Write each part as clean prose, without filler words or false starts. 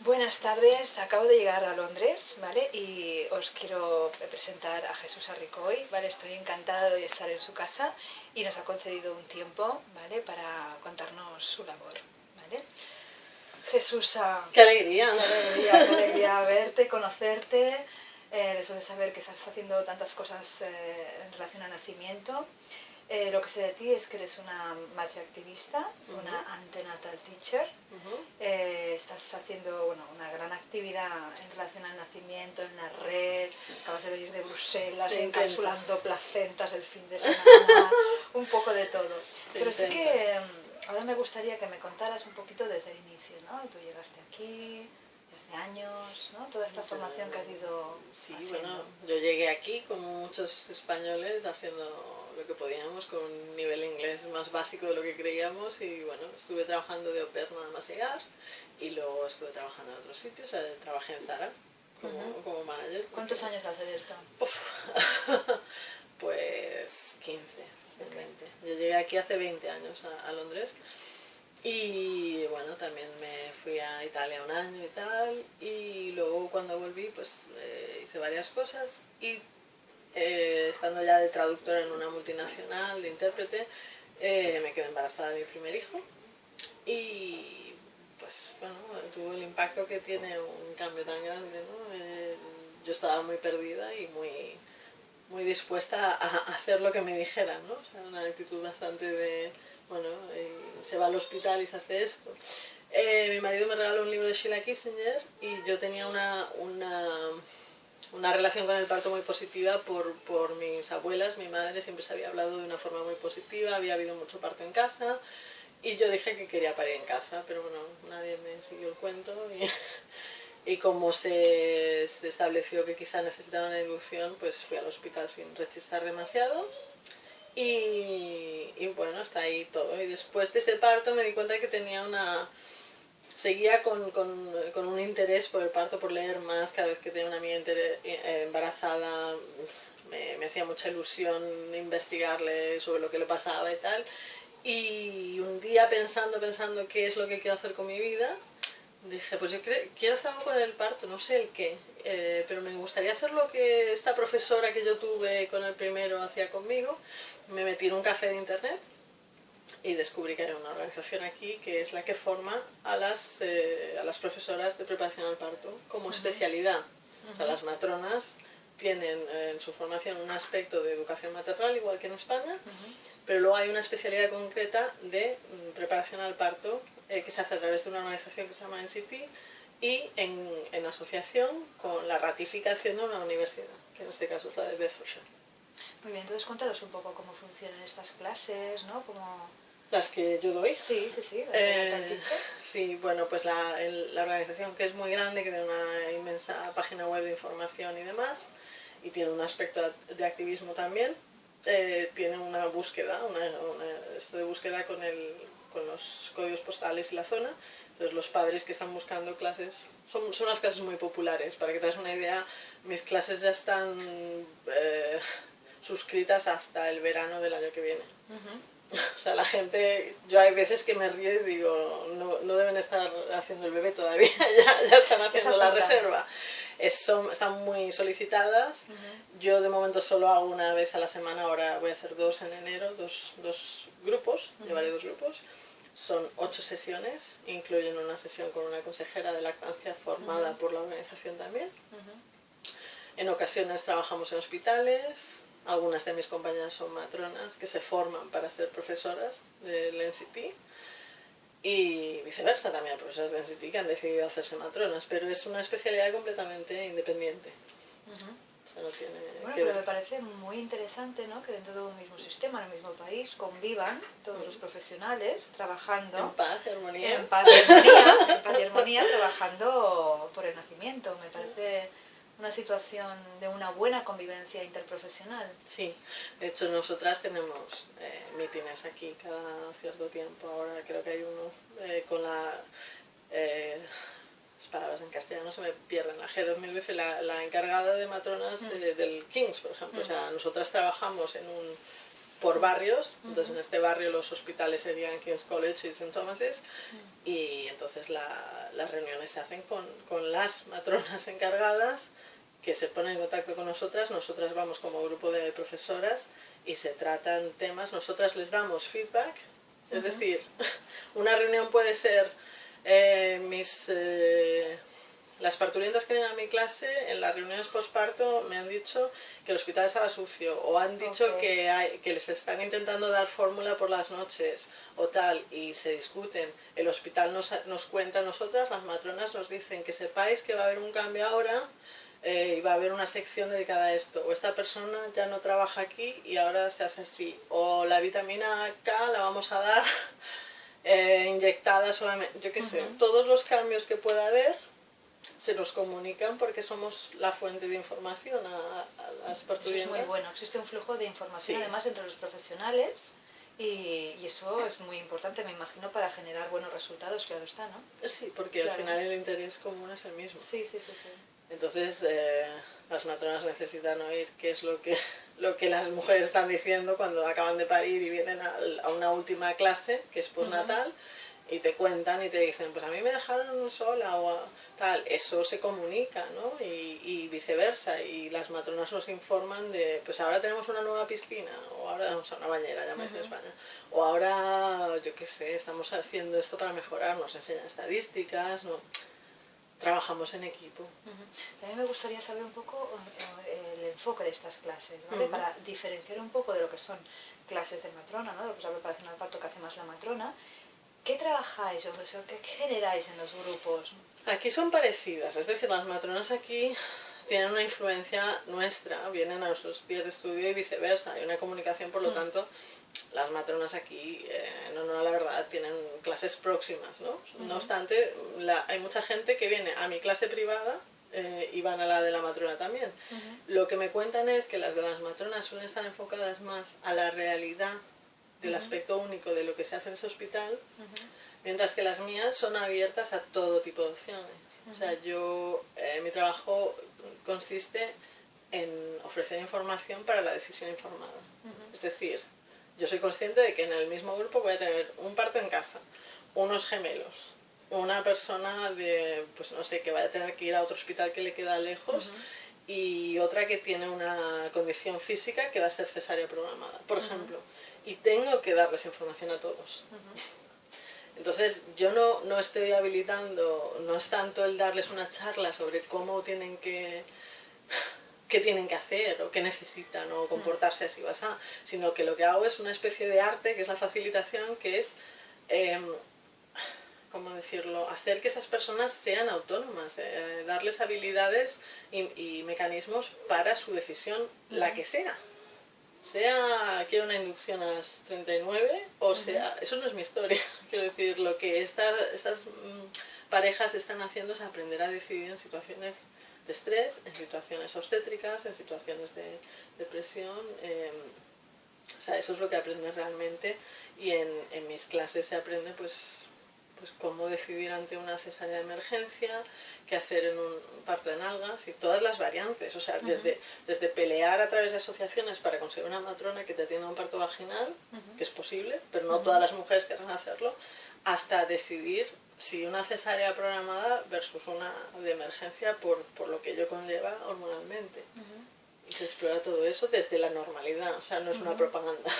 Buenas tardes, acabo de llegar a Londres, ¿vale? Y os quiero presentar a Jesús Arricoy, ¿vale? Estoy encantada de estar en su casa y nos ha concedido un tiempo, ¿vale? Para contarnos su labor, ¿vale? Jesús, ¡Qué alegría! qué alegría verte, conocerte, después de saber que estás haciendo tantas cosas en relación al nacimiento. Lo que sé de ti es que eres una madre activista, una antenatal teacher. Estás haciendo una gran actividad en relación al nacimiento, en la red, acabas de venir de Bruselas, encapsulando placentas el fin de semana, un poco de todo. Pero sí que ahora me gustaría que me contaras un poquito desde el inicio, ¿no? Tú llegaste aquí hace años, ¿no? Toda esta formación que has ido haciendo. Bueno, yo llegué aquí como muchos españoles haciendo lo que podíamos con un nivel inglés más básico de lo que creíamos y bueno, estuve trabajando de au pair nada más llegar y luego estuve trabajando en otros sitios, trabajé en Zara como manager. ¿Cuántos años hace de esto? Pues 15, 20. Yo llegué aquí hace 20 años a Londres. Y bueno, también me fui a Italia un año y tal, y luego cuando volví pues hice varias cosas y estando ya de traductora en una multinacional, de intérprete, me quedé embarazada de mi primer hijo y pues bueno, tuvo el impacto que tiene un cambio tan grande, ¿no? Yo estaba muy perdida y muy dispuesta a hacer lo que me dijeran, ¿no? O sea, una actitud bastante de, bueno, se va al hospital y se hace esto. Mi marido me regaló un libro de Sheila Kissinger y yo tenía una relación con el parto muy positiva por mis abuelas. Mi madre siempre se había hablado de una forma muy positiva, había habido mucho parto en casa y yo dije que quería parir en casa, pero bueno, nadie me siguió el cuento y como se estableció que quizá necesitaba una inducción, pues fui al hospital sin rechistar demasiado y bueno, hasta ahí todo. Y después de ese parto me di cuenta de que tenía seguía con un interés por el parto, por leer más. Cada vez que tenía una amiga embarazada me hacía mucha ilusión investigarle sobre lo que le pasaba y tal. Y un día pensando qué es lo que quiero hacer con mi vida, dije, pues yo quiero hacer algo con el parto, no sé el qué, pero me gustaría hacer lo que esta profesora que yo tuve con el primero hacía conmigo. Me metí en un café de internet y descubrí que hay una organización aquí que es la que forma a las profesoras de preparación al parto como especialidad. O sea, las matronas tienen en su formación un aspecto de educación maternal, igual que en España, pero luego hay una especialidad concreta de preparación al parto que se hace a través de una organización que se llama NCT y en asociación con la ratificación de una universidad, que en este caso es la de Bedfordshire. Muy bien, entonces cuéntanos un poco cómo funcionan estas clases, ¿no? Como... ¿Las que yo doy? Sí. Sí, bueno, pues la organización, que es muy grande, que tiene una inmensa página web de información y demás, y tiene un aspecto de activismo también, tiene una búsqueda, esto de búsqueda con los códigos postales y la zona. Entonces los padres que están buscando clases, son unas clases muy populares. Para que te hagas una idea, mis clases ya están suscritas hasta el verano del año que viene. O sea, la gente, yo hay veces que me río y digo, no deben estar haciendo el bebé todavía, ya están haciendo la reserva. Están muy solicitadas. Yo de momento solo hago una vez a la semana, ahora voy a hacer 2 en enero, dos grupos, llevaré 2 grupos. Son 8 sesiones, incluyen una sesión con una consejera de lactancia formada por la organización también. En ocasiones trabajamos en hospitales. Algunas de mis compañeras son matronas que se forman para ser profesoras del NCT y viceversa, también hay profesoras del NCT que han decidido hacerse matronas, pero es una especialidad completamente independiente. O sea, no tiene que ver. Pero me parece muy interesante, ¿no? Que dentro de un mismo sistema, en el mismo país, convivan todos los profesionales trabajando en paz y armonía. En paz y armonía, trabajando por el nacimiento. Me parece una situación de una buena convivencia interprofesional. Sí, de hecho nosotras tenemos mítines aquí cada cierto tiempo. Ahora creo que hay uno con las palabras en castellano se me pierden. La G2000, la encargada de matronas del King's, por ejemplo. O sea, nosotras trabajamos por barrios. Entonces en este barrio los hospitales serían King's College y St. Thomas's, y entonces las reuniones se hacen con las matronas encargadas, que se ponen en contacto con nosotras vamos como grupo de profesoras y se tratan temas, nosotras les damos feedback, es decir, una reunión puede ser las parturientas que vienen a mi clase, en las reuniones postparto me han dicho que el hospital estaba sucio, o han dicho que les están intentando dar fórmula por las noches, o tal, y se discuten. El hospital nos cuenta a nosotras, las matronas nos dicen que sepáis que va a haber un cambio ahora, y va a haber una sección dedicada a esto, o esta persona ya no trabaja aquí y ahora se hace así, o la vitamina K la vamos a dar inyectada solamente, yo qué sé, todos los cambios que pueda haber se nos comunican porque somos la fuente de información a las parturientas. Eso es muy bueno, existe un flujo de información además entre los profesionales y eso es muy importante, me imagino, para generar buenos resultados, claro está, ¿no? Sí, porque al final el interés común es el mismo. Sí. Entonces las matronas necesitan oír qué es lo que las mujeres están diciendo cuando acaban de parir y vienen a una última clase, que es postnatal, y te cuentan y te dicen, pues a mí me dejaron sola o tal. Eso se comunica, ¿no? Y viceversa, y las matronas nos informan de, pues ahora tenemos una nueva piscina, o ahora, o sea, una bañera, llamáis en España, o ahora, yo qué sé, estamos haciendo esto para mejorar, nos enseñan estadísticas, ¿no? Trabajamos en equipo. También me gustaría saber un poco el enfoque de estas clases, ¿vale? Para diferenciar un poco de lo que son clases de matrona, ¿no? De lo que es la preparación al parto que hace más la matrona. ¿Qué trabajáis o qué generáis en los grupos? Aquí son parecidas, es decir, las matronas aquí tienen una influencia nuestra, vienen a nuestros días de estudio y viceversa, hay una comunicación, por lo tanto, las matronas aquí, en honor a la verdad, tienen clases próximas, ¿no? No obstante, hay mucha gente que viene a mi clase privada y van a la de la matrona también. Lo que me cuentan es que las de las matronas suelen estar enfocadas más a la realidad del aspecto único de lo que se hace en ese hospital, mientras que las mías son abiertas a todo tipo de opciones. O sea, mi trabajo consiste en ofrecer información para la decisión informada. Es decir, yo soy consciente de que en el mismo grupo voy a tener un parto en casa, unos gemelos, una persona pues no sé, que vaya a tener que ir a otro hospital que le queda lejos, y otra que tiene una condición física que va a ser cesárea programada, por ejemplo. Y tengo que darles información a todos. Entonces yo no estoy habilitando, no es tanto el darles una charla sobre cómo tienen qué tienen que hacer o qué necesitan o comportarse así o así, sino que lo que hago es una especie de arte, que es la facilitación, que es, ¿cómo decirlo?, hacer que esas personas sean autónomas, darles habilidades y mecanismos para su decisión, la que sea. Sea quiero una inducción a las 39 o sea, eso no es mi historia, quiero decir, lo que estas parejas están haciendo es aprender a decidir en situaciones de estrés, en situaciones obstétricas, en situaciones de depresión, o sea, eso es lo que aprenden realmente, y en mis clases se aprende pues cómo decidir ante una cesárea de emergencia, qué hacer en un parto de nalgas y todas las variantes, o sea, desde pelear a través de asociaciones para conseguir una matrona que te atienda un parto vaginal, que es posible, pero no todas las mujeres querrán hacerlo, hasta decidir si una cesárea programada versus una de emergencia por lo que ello conlleva hormonalmente. Y se explora todo eso desde la normalidad, o sea, no es una propaganda.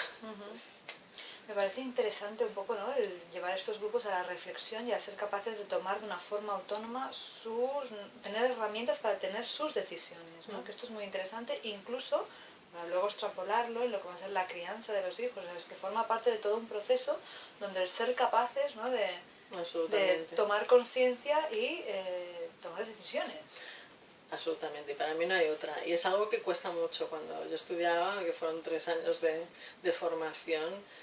Me parece interesante un poco, ¿no?, el llevar estos grupos a la reflexión y a ser capaces de tomar de una forma autónoma tener herramientas para tener sus decisiones, ¿no? Que esto es muy interesante, incluso para luego extrapolarlo en lo que va a ser la crianza de los hijos, es que forma parte de todo un proceso donde el ser capaces, ¿no?, de tomar conciencia y tomar decisiones. Absolutamente, y para mí no hay otra. Y es algo que cuesta mucho. Cuando yo estudiaba, que fueron 3 años de formación.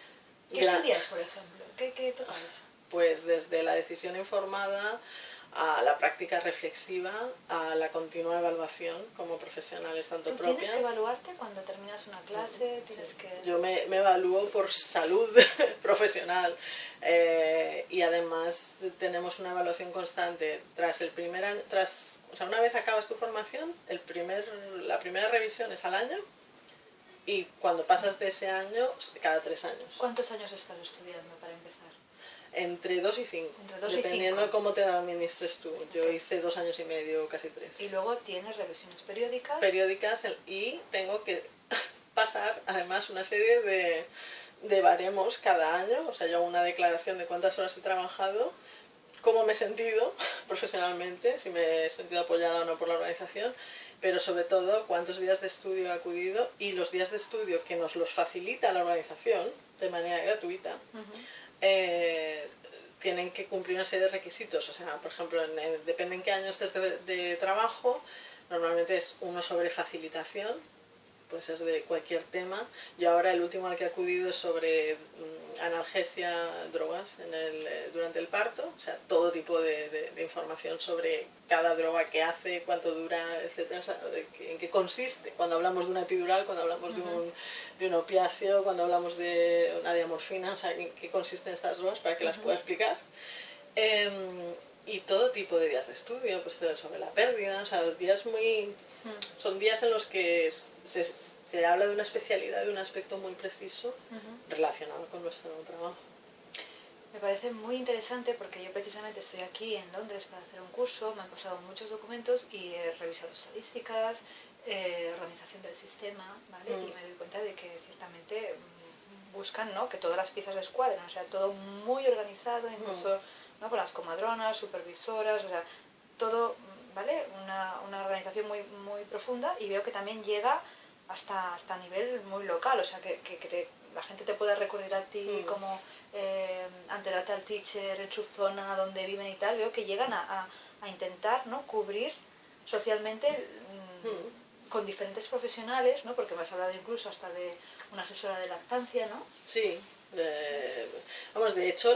¿Qué estudias, por ejemplo? ¿Qué tocáis? Pues desde la decisión informada a la práctica reflexiva, a la continua evaluación como profesionales, tanto ¿Tú propia. ¿Tienes que evaluarte cuando terminas una clase? ¿Tienes que...? Yo me evalúo por salud profesional, y además tenemos una evaluación constante tras el primer año, o sea, una vez acabas tu formación, la primera revisión es al año, Y cuando pasas de ese año, cada 3 años. ¿Cuántos años estás estudiando para empezar? Entre 2 y 5, Entre 2 y dependiendo 5. de cómo te lo administres tú. Yo hice 2 años y medio, casi 3. Y luego tienes revisiones periódicas. Periódicas y tengo que pasar además una serie de baremos cada año. O sea, yo hago una declaración de cuántas horas he trabajado, cómo me he sentido profesionalmente, si me he sentido apoyada o no por la organización, pero sobre todo cuántos días de estudio he acudido y los días de estudio que nos los facilita la organización de manera gratuita. Tienen que cumplir una serie de requisitos. O sea, por ejemplo, depende en qué año estés de trabajo, normalmente es uno sobre facilitación, puede ser de cualquier tema. Yo ahora el último al que he acudido es sobre analgesia, drogas durante el parto, o sea, todo tipo de información sobre cada droga, qué hace, cuánto dura, etcétera, o sea, en qué consiste. Cuando hablamos de una epidural, cuando hablamos de un opiáceo, cuando hablamos de una diamorfina, o sea, en qué consisten estas drogas para que las pueda explicar. Y todo tipo de días de estudio, pues sobre la pérdida, o sea, días muy... Son días en los que se habla de una especialidad, de un aspecto muy preciso relacionado con nuestro trabajo. Me parece muy interesante porque yo precisamente estoy aquí en Londres para hacer un curso, me han pasado muchos documentos y he revisado estadísticas, organización del sistema, ¿vale? Y me doy cuenta de que ciertamente buscan, ¿no?, que todas las piezas les cuadren, o sea, todo muy organizado, incluso ¿no?, con las comadronas, supervisoras, o sea, todo, ¿vale? Una organización muy, muy profunda, y veo que también llega hasta nivel muy local, o sea, que la gente te puede recurrir a ti como enterarte al teacher en su zona donde viven y tal. Veo que llegan a intentar, ¿no?, cubrir socialmente con diferentes profesionales, ¿no?, porque me has hablado incluso hasta de una asesora de lactancia, ¿no? Sí. Vamos, de hecho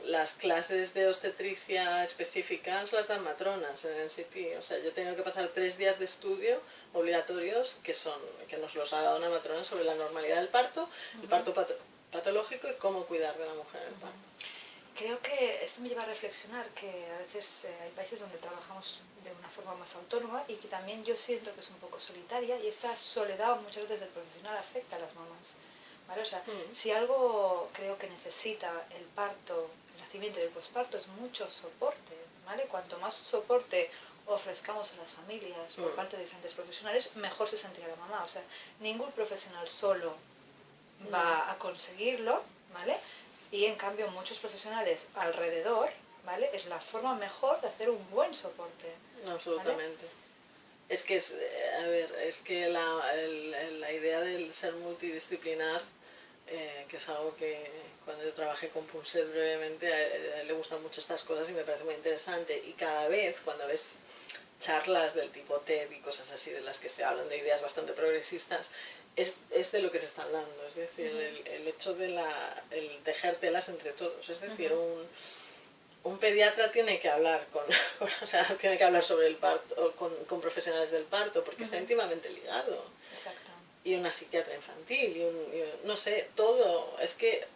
las clases de obstetricia específicas las dan matronas en el NCT. O sea, yo tengo que pasar 3 días de estudio obligatorios que nos los ha dado una matrona sobre la normalidad del parto, el parto patológico y cómo cuidar de la mujer en el parto. Creo que esto me lleva a reflexionar que a veces hay países donde trabajamos de una forma más autónoma y que también yo siento que es un poco solitaria, y esta soledad muchas veces del profesional afecta a las mamás, ¿vale? O sea, si algo creo que necesita el parto, el nacimiento y el posparto, es mucho soporte, ¿vale? Cuanto más soporte ofrezcamos a las familias por parte de diferentes profesionales, mejor se sentirá la mamá. O sea, ningún profesional solo va a conseguirlo, ¿vale? Y en cambio muchos profesionales alrededor, ¿vale?, es la forma mejor de hacer un buen soporte. Absolutamente. ¿Vale? Es que, es que la idea del ser multidisciplinar, que es algo que cuando yo trabajé con Punset brevemente, a él le gustan mucho estas cosas y me parece muy interesante. Y cada vez cuando ves charlas del tipo TED y cosas así, de las que se hablan de ideas bastante progresistas, es de lo que se está hablando, es decir, el hecho de el tejer telas entre todos. Es decir, un pediatra tiene que hablar o sea, tiene que hablar sobre el parto con profesionales del parto, porque está íntimamente ligado. Exacto. Y una psiquiatra infantil, no sé, todo. Es que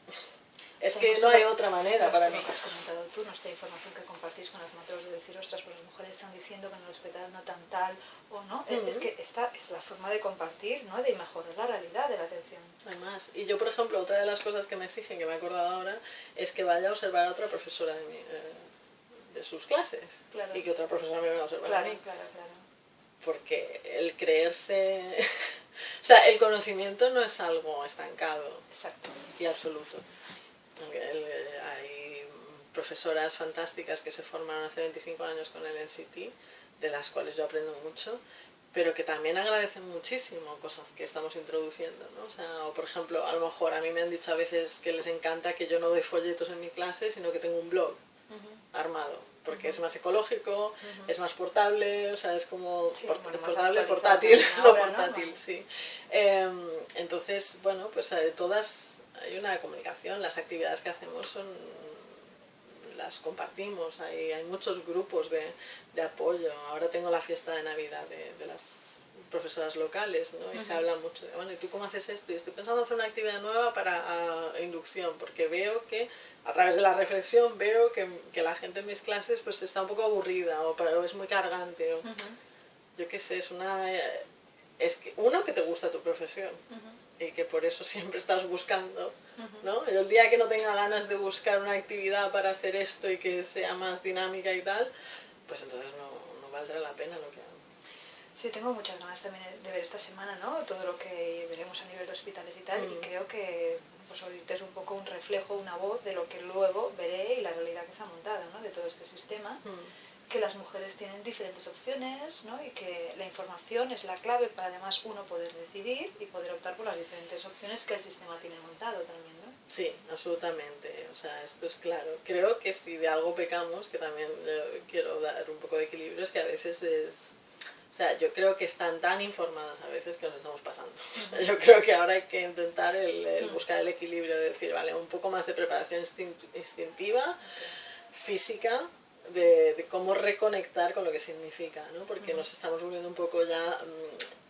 no hay otra manera para mí. Lo que has comentado tú, nuestra información que compartís con las matronas, de decir, ostras, pues las mujeres están diciendo que en el hospital no tan tal, o no, es que esta es la forma de compartir, ¿no?, de mejorar la realidad de la atención. Además, y yo, por ejemplo, otra de las cosas que me exigen, que me he acordado ahora, es que vaya a observar a otra profesora de sus clases, claro, y que otra profesora me vaya a observar a mí. Claro. Porque el creerse... o sea, el conocimiento no es algo estancado. Exacto. Y absoluto. Hay profesoras fantásticas que se formaron hace 25 años con el NCT, de las cuales yo aprendo mucho, pero que también agradecen muchísimo cosas que estamos introduciendo, ¿no? O sea, o por ejemplo, a lo mejor a mí me han dicho a veces que les encanta que yo no doy folletos en mi clase, sino que tengo un blog armado, porque es más ecológico, es más portable, o sea, es como portable, portátil, no portátil, sí. Entonces, bueno, pues hay una comunicación, las actividades que hacemos las compartimos, hay muchos grupos de apoyo. Ahora tengo la fiesta de Navidad de las profesoras locales, ¿no? Y se habla mucho de, bueno, ¿y tú cómo haces esto? Y estoy pensando hacer una actividad nueva para inducción, porque veo que a través de la reflexión veo que la gente en mis clases pues está un poco aburrida o es muy cargante, o yo qué sé, es que, uno, que te gusta tu profesión y que por eso siempre estás buscando, ¿no? Y el día que no tenga ganas de buscar una actividad para hacer esto y que sea más dinámica y tal, pues entonces no valdrá la pena lo que hago. Sí, tengo muchas ganas también de ver esta semana, ¿no? Todo lo que veremos a nivel de hospitales y tal, y creo que pues ahorita es un poco un reflejo, una voz de lo que luego veré y la realidad que está montada, ¿no? De todo este sistema, que las mujeres tienen diferentes opciones, ¿no? Y que la información es la clave para además uno poder decidir y poder optar por las diferentes opciones que el sistema tiene montado también, ¿no? Sí, absolutamente, o sea, esto es claro. Creo que si de algo pecamos, que también quiero dar un poco de equilibrio, es que a veces o sea, yo creo que están tan informadas a veces que nos estamos pasando. O sea, yo creo que ahora hay que intentar buscar el equilibrio de decir, vale, un poco más de preparación instintiva, física, de cómo reconectar con lo que significa, ¿no? Porque nos estamos volviendo un poco ya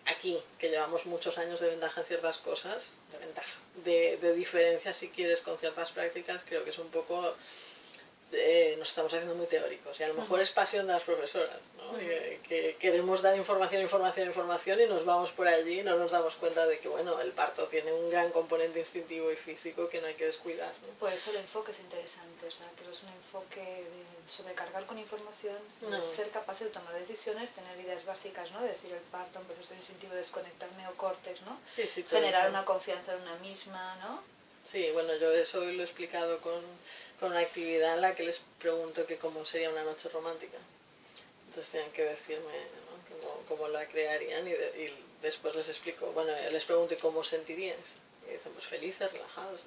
aquí, que llevamos muchos años de ventaja en ciertas cosas, de diferencia si quieres con ciertas prácticas, creo que es un poco... nos estamos haciendo muy teóricos y a lo mejor es pasión de las profesoras, ¿no? Que queremos dar información y nos vamos por allí y no nos damos cuenta de que bueno, el parto tiene un gran componente instintivo y físico que no hay que descuidar, ¿no? Por eso el enfoque es interesante, o sea, que no es un enfoque de sobrecargar con información, sino de ser capaz de tomar decisiones, tener ideas básicas, ¿no? De decir el parto, un proceso instintivo, desconectarme o cortes, ¿no? Sí, Generar una confianza en una misma, ¿no? Sí, bueno, yo eso hoy lo he explicado con una actividad en la que les pregunto que cómo sería una noche romántica. Entonces tienen que decirme, ¿no? cómo la crearían y después les explico, bueno, les pregunto cómo sentiríais. Y dicen, pues felices, relajados.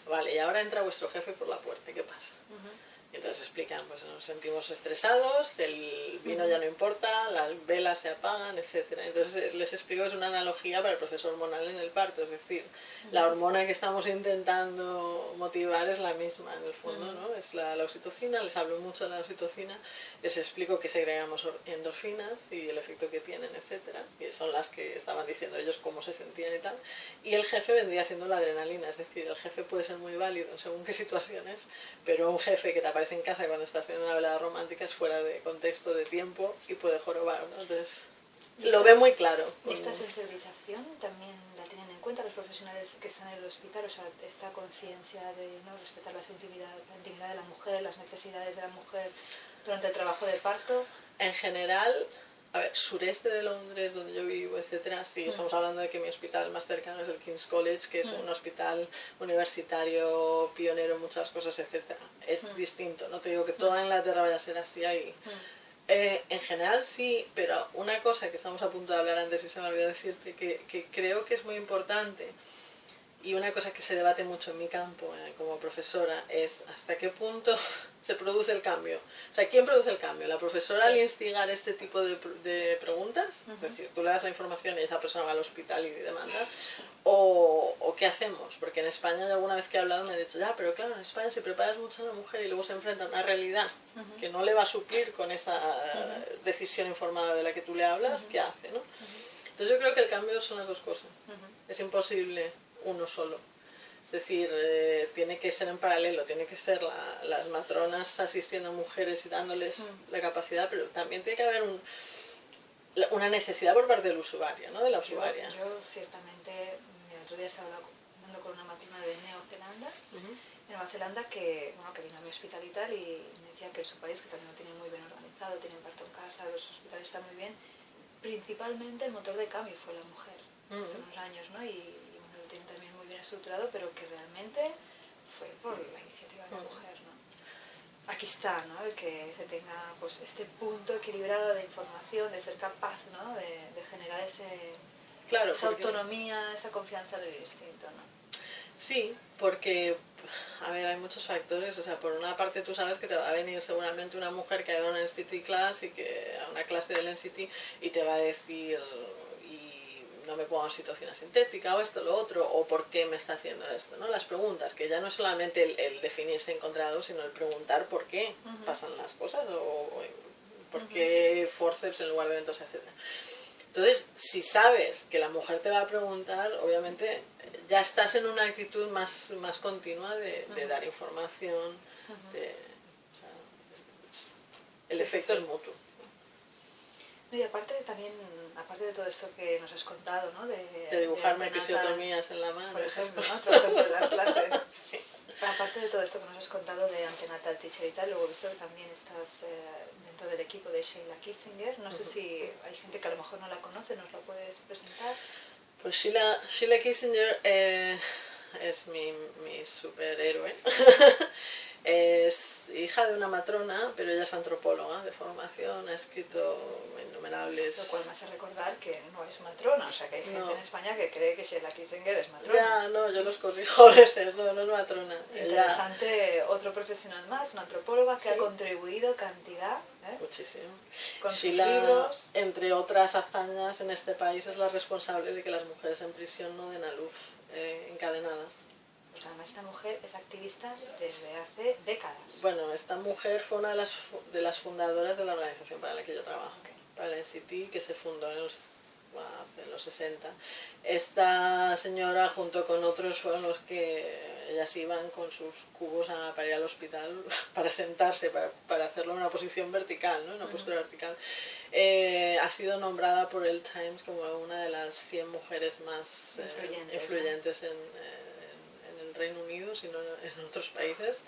Vale, y ahora entra vuestro jefe por la puerta, ¿qué pasa? Y entonces explican, pues nos sentimos estresados, el vino ya no importa, las velas se apagan, etc. Entonces les explico que es una analogía para el proceso hormonal en el parto, es decir, la hormona que estamos intentando motivar es la misma en el fondo, ¿no? Es la oxitocina, les hablo mucho de la oxitocina, les explico que segregamos endorfinas y el efecto que tienen, etc. Y son las que estaban diciendo ellos cómo se sentían y tal. Y el jefe vendría siendo la adrenalina, es decir, el jefe puede ser muy válido en según qué situaciones, pero un jefe que te aparece en casa cuando estás haciendo una velada romántica es fuera de contexto, de tiempo y puede jorobar, ¿no? Entonces lo ve muy claro. ¿Y esta sensibilización también la tienen en cuenta los profesionales que están en el hospital? O sea, esta conciencia de no respetar la intimidad de la mujer, las necesidades de la mujer durante el trabajo de parto. En general, a ver, sureste de Londres, donde yo vivo, etcétera, sí, estamos hablando de que mi hospital más cercano es el King's College, que es un hospital universitario, pionero en muchas cosas, etcétera. Es distinto, no te digo que toda Inglaterra vaya a ser así ahí. En general sí, pero una cosa que estamos a punto de hablar antes y se me olvidó decirte, que creo que es muy importante, y una cosa que se debate mucho en mi campo como profesora, es hasta qué punto se produce el cambio. O sea, ¿quién produce el cambio? ¿La profesora al instigar este tipo de preguntas? Es decir, tú le das la información y esa persona va al hospital y demanda. ¿O qué hacemos? Porque en España, yo alguna vez que he hablado me han dicho, ya, pero claro, en España si preparas mucho a la mujer y luego se enfrenta a una realidad que no le va a suplir con esa decisión informada de la que tú le hablas, ¿qué hace? ¿No? Entonces yo creo que el cambio son las dos cosas. Es imposible uno solo. Es decir, tiene que ser en paralelo, tiene que ser las matronas asistiendo a mujeres y dándoles la capacidad, pero también tiene que haber una necesidad por parte del usuario, ¿no? De la usuaria. Yo ciertamente, el otro día estaba hablando con una matrona de Nueva Zelanda que vino a mi hospital y tal, y me decía que en su país, que también lo tiene muy bien organizado, tienen parto en casa, los hospitales están muy bien, principalmente el motor de cambio fue la mujer, hace unos años, ¿no? Y lo tienen también muy bien estructurado, pero que realmente fue por la iniciativa de la mujer, ¿no? Aquí está, ¿no? El que se tenga pues este punto equilibrado de información, de ser capaz, ¿no? de generar esa autonomía, esa confianza de instinto, ¿no? Sí, porque, a ver, hay muchos factores. O sea, por una parte tú sabes que te va a venir seguramente una mujer que ha ido a una NCT class y a una clase del NCT y te va a decir, no me pongo oxitocina sintética o esto, lo otro, o por qué me está haciendo esto, ¿no? Las preguntas, que ya no es solamente el definirse encontrado, sino el preguntar por qué pasan las cosas o por qué forceps en lugar de eventos, etc. Entonces, si sabes que la mujer te va a preguntar, obviamente ya estás en una actitud más continua de dar información, el efecto es mutuo. No, y aparte también, aparte de todo esto que nos has contado, ¿no? De dibujarme episiotomías en la mano. Por ejemplo, ¿no? Otro ejemplo de las clases. Sí. Aparte de todo esto que nos has contado de Antenatal Teacher y tal, luego he visto que también estás dentro del equipo de Sheila Kissinger. No sé si hay gente que a lo mejor no la conoce, ¿nos la puedes presentar? Pues Sheila Kissinger es mi superhéroe. Es hija de una matrona, pero ella es antropóloga de formación, ha escrito innumerables... Lo cual me hace recordar que no es matrona, o sea que hay gente en España que cree que Sheila Kissinger es matrona. Ya, no, yo los corrijo a veces, no es matrona. Interesante, ella... otro profesional más, una antropóloga que sí. ha contribuido cantidad. Muchísimo. Con Sheila, sus libros. entre otras hazañas en este país, es la responsable de que las mujeres en prisión no den a luz encadenadas. Pues además esta mujer es activista desde hace décadas. Bueno, esta mujer fue una de las fundadoras de la organización para la que yo trabajo, para el NCT, que se fundó en los 60. Esta señora, junto con otros, fueron los que ellas iban con sus cubos para ir al hospital, para sentarse, para hacerlo en una posición vertical, ¿no? En una postura vertical. Ha sido nombrada por el Times como una de las 100 mujeres más influyentes en el Reino Unido, sino en otros países.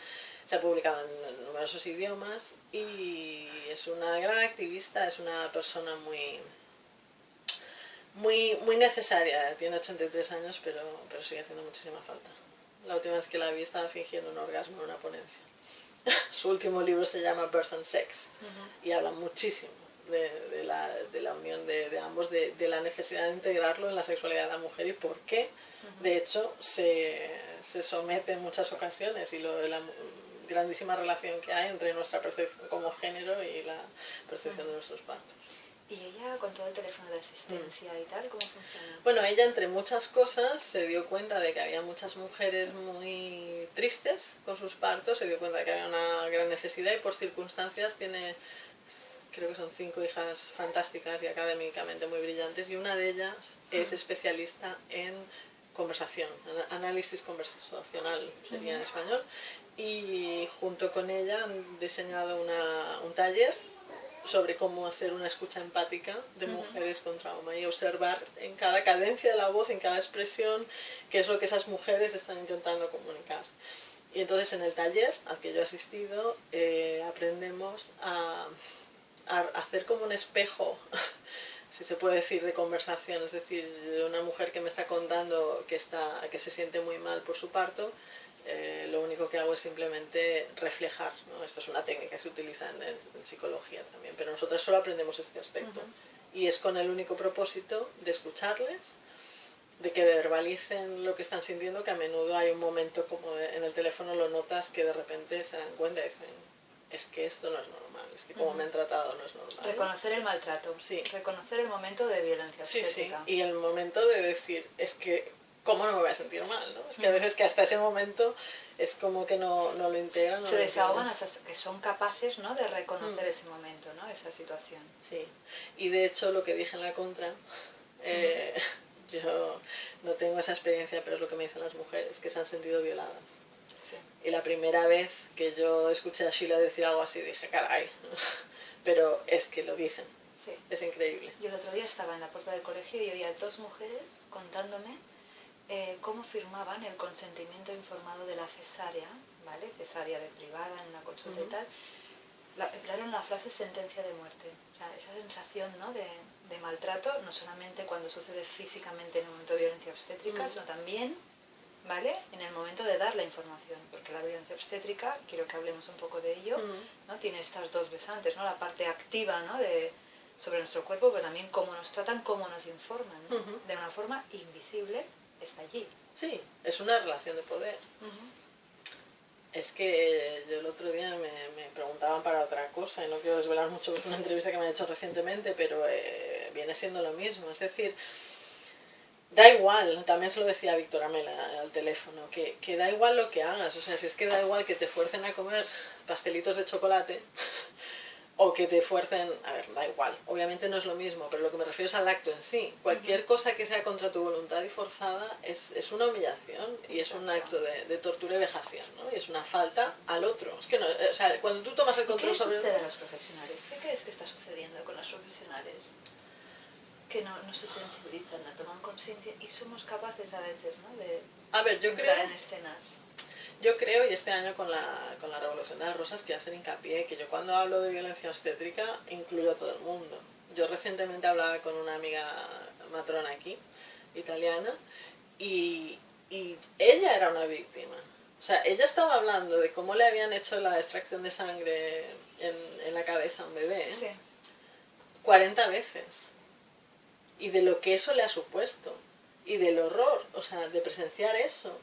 Se ha publicado en numerosos idiomas y es una gran activista, es una persona muy necesaria. Tiene 83 años, pero sigue haciendo muchísima falta. La última vez que la vi estaba fingiendo un orgasmo en una ponencia. Su último libro se llama Birth and Sex y habla muchísimo de la unión de ambos, de la necesidad de integrarlo en la sexualidad de la mujer y por qué, de hecho, se somete en muchas ocasiones y la grandísima relación que hay entre nuestra percepción como género y la percepción de nuestros partos. ¿Y ella con todo el teléfono de asistencia y tal, cómo funciona? Bueno, ella entre muchas cosas se dio cuenta de que había muchas mujeres muy tristes con sus partos, se dio cuenta de que había una gran necesidad y por circunstancias tiene, creo que son 5 hijas fantásticas y académicamente muy brillantes y una de ellas es especialista en conversación, análisis conversacional sería en español, y junto con ella han diseñado un taller sobre cómo hacer una escucha empática de mujeres con trauma y observar en cada cadencia de la voz, en cada expresión, qué es lo que esas mujeres están intentando comunicar. Y entonces en el taller al que yo he asistido aprendemos a hacer como un espejo, si se puede decir, de conversación, es decir, de una mujer que me está contando que se siente muy mal por su parto. Lo único que hago es simplemente reflejar, ¿no? Esto es una técnica que se utiliza en psicología también, pero nosotros solo aprendemos este aspecto y es con el único propósito de escucharles, de que verbalicen lo que están sintiendo, que a menudo hay un momento como en el teléfono lo notas que de repente se dan cuenta y dicen, es que esto no es normal, es que como me han tratado no es normal. Reconocer el maltrato, sí. Reconocer el momento de violencia obstétrica. Sí, y el momento de decir, es que ¿cómo no me voy a sentir mal? ¿No? Es que a veces que hasta ese momento es como que no lo integran. No se desahogan hasta que son capaces, ¿no?, de reconocer ese momento, ¿no?, esa situación. Sí, y de hecho lo que dije en la contra, yo no tengo esa experiencia, pero es lo que me dicen las mujeres, que se han sentido violadas. Sí. Y la primera vez que yo escuché a Sheila decir algo así, dije, caray, pero es que lo dicen. Sí. Es increíble. Yo el otro día estaba en la puerta del colegio y oía a 2 mujeres contándome cómo firmaban el consentimiento informado de la cesárea, ¿vale? Cesárea de privada en una consulta y tal. Emplearon la frase sentencia de muerte. O sea, esa sensación, ¿no?, de maltrato, no solamente cuando sucede físicamente en el momento de violencia obstétrica, sino también, ¿vale?, en el momento de dar la información. Porque la violencia obstétrica, quiero que hablemos un poco de ello, ¿no?, tiene estas dos besantes, ¿no?, la parte activa, ¿no?, sobre nuestro cuerpo, pero también cómo nos tratan, cómo nos informan, ¿no? De una forma invisible. Está allí. Sí, es una relación de poder. Es que yo el otro día me preguntaban para otra cosa y no quiero desvelar mucho, es una entrevista que me han hecho recientemente, pero viene siendo lo mismo. Es decir, da igual, también se lo decía Víctor Amela al teléfono, que da igual lo que hagas, o sea, si es que da igual que te fuercen a comer pastelitos de chocolate o que te fuercen, a ver, da igual, obviamente no es lo mismo, pero lo que me refiero es al acto en sí. Cualquier cosa que sea contra tu voluntad y forzada es una humillación y es un acto de tortura y vejación, ¿no? Y es una falta al otro. Es que no, o sea, cuando tú tomas el control sobre... ¿Qué sucede a los profesionales? ¿Qué crees que está sucediendo con los profesionales? Que no se sensibilizan, no toman conciencia y somos capaces a veces, ¿no? De a ver, yo entrar creo... en escenas. Yo creo, y este año con la Revolución de las Rosas, quiero hacer hincapié que yo cuando hablo de violencia obstétrica incluyo a todo el mundo. Yo recientemente hablaba con una amiga matrona aquí, italiana, y ella era una víctima. O sea, ella estaba hablando de cómo le habían hecho la extracción de sangre en la cabeza a un bebé, Sí. 40 veces. Y de lo que eso le ha supuesto. Y del horror, o sea, de presenciar eso.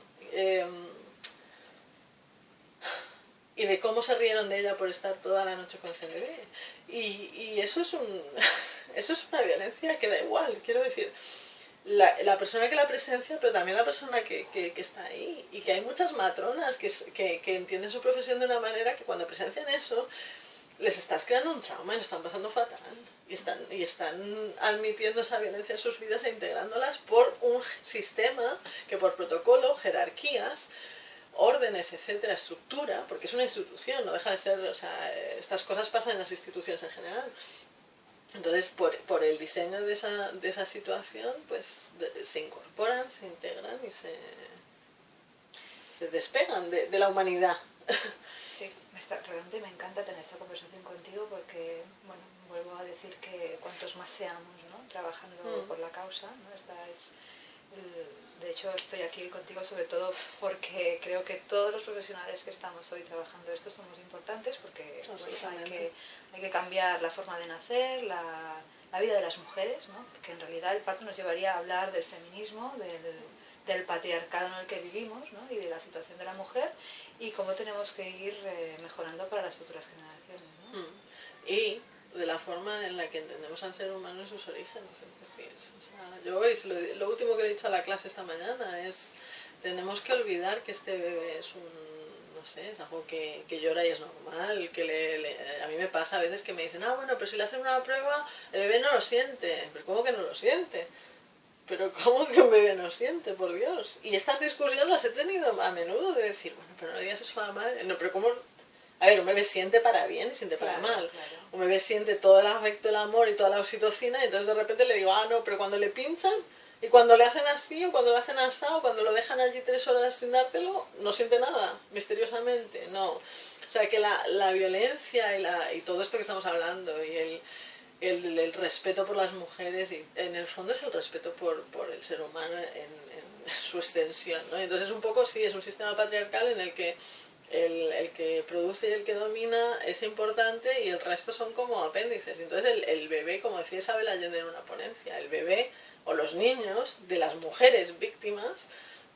Y de cómo se rieron de ella por estar toda la noche con ese bebé. Y eso es eso es una violencia que da igual, quiero decir, la persona que la presencia, pero también la persona que está ahí. Y que hay muchas matronas que entienden su profesión de una manera que cuando presencian eso, les estás creando un trauma y lo están pasando fatal. Y están admitiendo esa violencia en sus vidas e integrándolas por un sistema que por protocolo, jerarquías, órdenes, etcétera, estructura, porque es una institución, no deja de ser, o sea, estas cosas pasan en las instituciones en general. Entonces, por el diseño de esa situación, pues se incorporan, se integran y se despegan de la humanidad. Sí, realmente me encanta tener esta conversación contigo porque, bueno, vuelvo a decir que cuantos más seamos, ¿no? Trabajando por la causa, ¿no? De hecho, estoy aquí contigo sobre todo porque creo que todos los profesionales que estamos hoy trabajando esto somos importantes porque bueno, hay que cambiar la forma de nacer, la vida de las mujeres, ¿no? Porque en realidad el parto nos llevaría a hablar del feminismo, del patriarcado en el que vivimos, ¿no? Y de la situación de la mujer y cómo tenemos que ir mejorando para las futuras generaciones, ¿no? Y de la forma en la que entendemos al ser humano en sus orígenes, es decir, o sea, yo hoy lo último que le he dicho a la clase esta mañana es tenemos que olvidar que este bebé es no sé, es algo que llora y es normal, a mí me pasa a veces que me dicen, bueno, pero si le hacen una prueba, el bebé no lo siente, pero ¿cómo que no lo siente? Pero ¿cómo que un bebé no siente, por Dios? Y estas discusiones las he tenido a menudo de decir, bueno, pero no le digas eso a la madre, no, pero ¿cómo? A ver, un bebé siente para bien y siente para mal. Claro. Un bebé siente todo el afecto, el amor y toda la oxitocina y entonces de repente le digo, no, pero cuando le pinchan y cuando le hacen así o cuando le hacen asado o cuando lo dejan allí 3 horas sin dártelo, no siente nada, misteriosamente, no. O sea que la violencia y todo esto que estamos hablando y el respeto por las mujeres y en el fondo es el respeto por el ser humano en su extensión, ¿no? Entonces un poco sí, es un sistema patriarcal en el que el que produce y el que domina es importante y el resto son como apéndices. Entonces el bebé, como decía Isabel Allende en una ponencia, el bebé o los niños de las mujeres víctimas